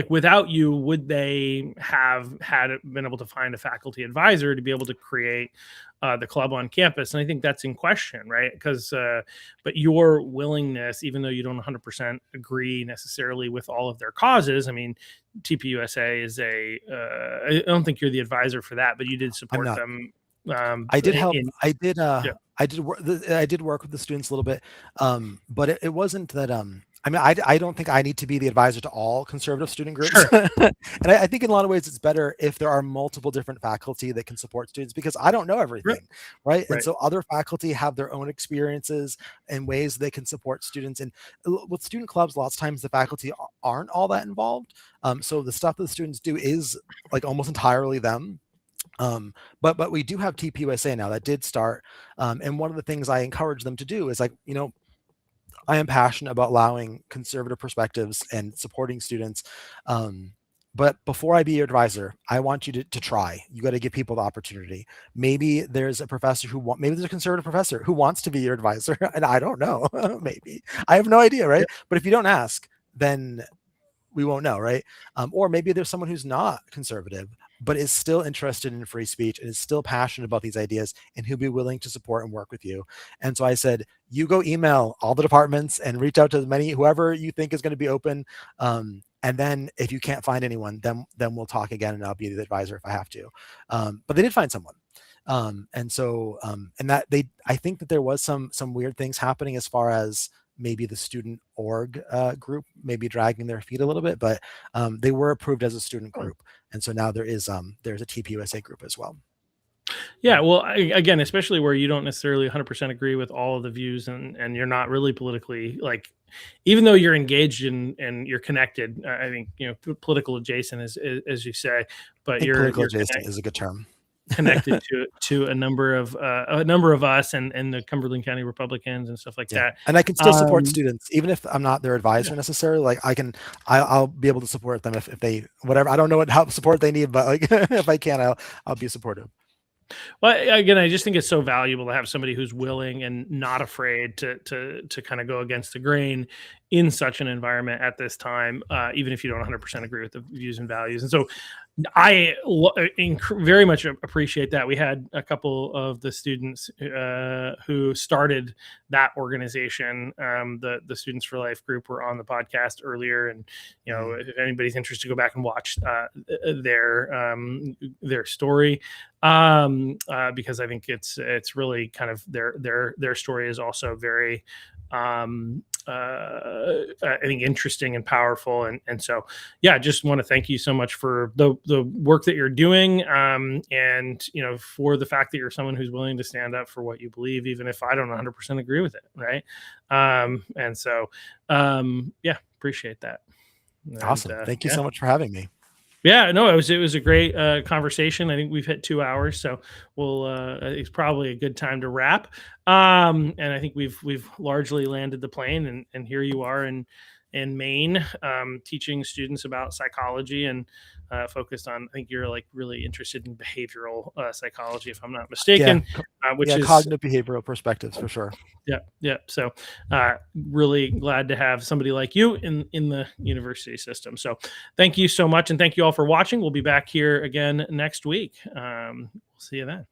without you, would they have been able to find a faculty advisor to be able to create the club on campus? And I think that's in question, right? Because but your willingness, even though you don't 100% agree necessarily with all of their causes, I mean, TPUSA is I don't think you're the advisor for that, but you did I'm support not. them. I did help. In Yeah. I did work with the students a little bit, but it wasn't that. I mean, I don't think I need to be the advisor to all conservative student groups, Sure. and I think in a lot of ways it's better if there are multiple different faculty that can support students because I don't know everything, right? And Right. so other faculty have their own experiences and ways they can support students. And with student clubs, lots of times the faculty aren't all that involved, so the stuff that the students do is like almost entirely them. But we do have TPUSA now that did start, and one of the things I encourage them to do is like I am passionate about allowing conservative perspectives and supporting students. But before I be your advisor, I want you to try. You got to give people the opportunity. Maybe there's a professor maybe there's a conservative professor who wants to be your advisor, and I don't know. Maybe I have no idea, right? But if you don't ask, then we won't know, right? Or maybe there's someone who's not conservative but is still interested in free speech and is still passionate about these ideas and who'll be willing to support and work with you. And so I said, you go email all the departments and reach out to as many, whoever you think is going to be open. And then if you can't find anyone, then we'll talk again and I'll be the advisor if I have to. But they did find someone. And so, and that I think that there was some weird things happening as far as maybe the student org group maybe dragging their feet a little bit, but they were approved as a student group. And so now there's a TPUSA group as well. Yeah, well, again, especially where you don't necessarily 100% agree with all of the views and you're not really politically like, even though you're engaged and you're connected, I think, political adjacent as you say, but Political you're adjacent is a good term. connected to a number of us and the Cumberland County Republicans and stuff like that. And I can still support students even if I'm not their advisor necessarily. Like I'll be able to support them if they whatever. I don't know what help support they need, but like if I can, I'll be supportive. Well, again, I just think it's so valuable to have somebody who's willing and not afraid to kind of go against the grain in such an environment at this time, even if you don't 100% agree with the views and values. And so I very much appreciate that. We had a couple of the students who started that organization, the Students for Life group, were on the podcast earlier, and if anybody's interested, go back and watch their story, because I think it's really kind of their story is also very I think interesting and powerful, and so just want to thank you so much for the work that you're doing, and for the fact that you're someone who's willing to stand up for what you believe, even if I don't 100% agree with it, right? And so appreciate that. Awesome. Thank you so much for having me. Yeah, no, it was a great conversation. I think we've hit 2 hours, so it's probably a good time to wrap. And I think we've largely landed the plane, and here you are in in Maine, teaching students about psychology and focused on, I think you're like really interested in behavioral psychology, if I'm not mistaken, which is cognitive behavioral perspectives for sure. Yeah. So really glad to have somebody like you in the university system. So thank you so much. And thank you all for watching. We'll be back here again next week. We'll see you then.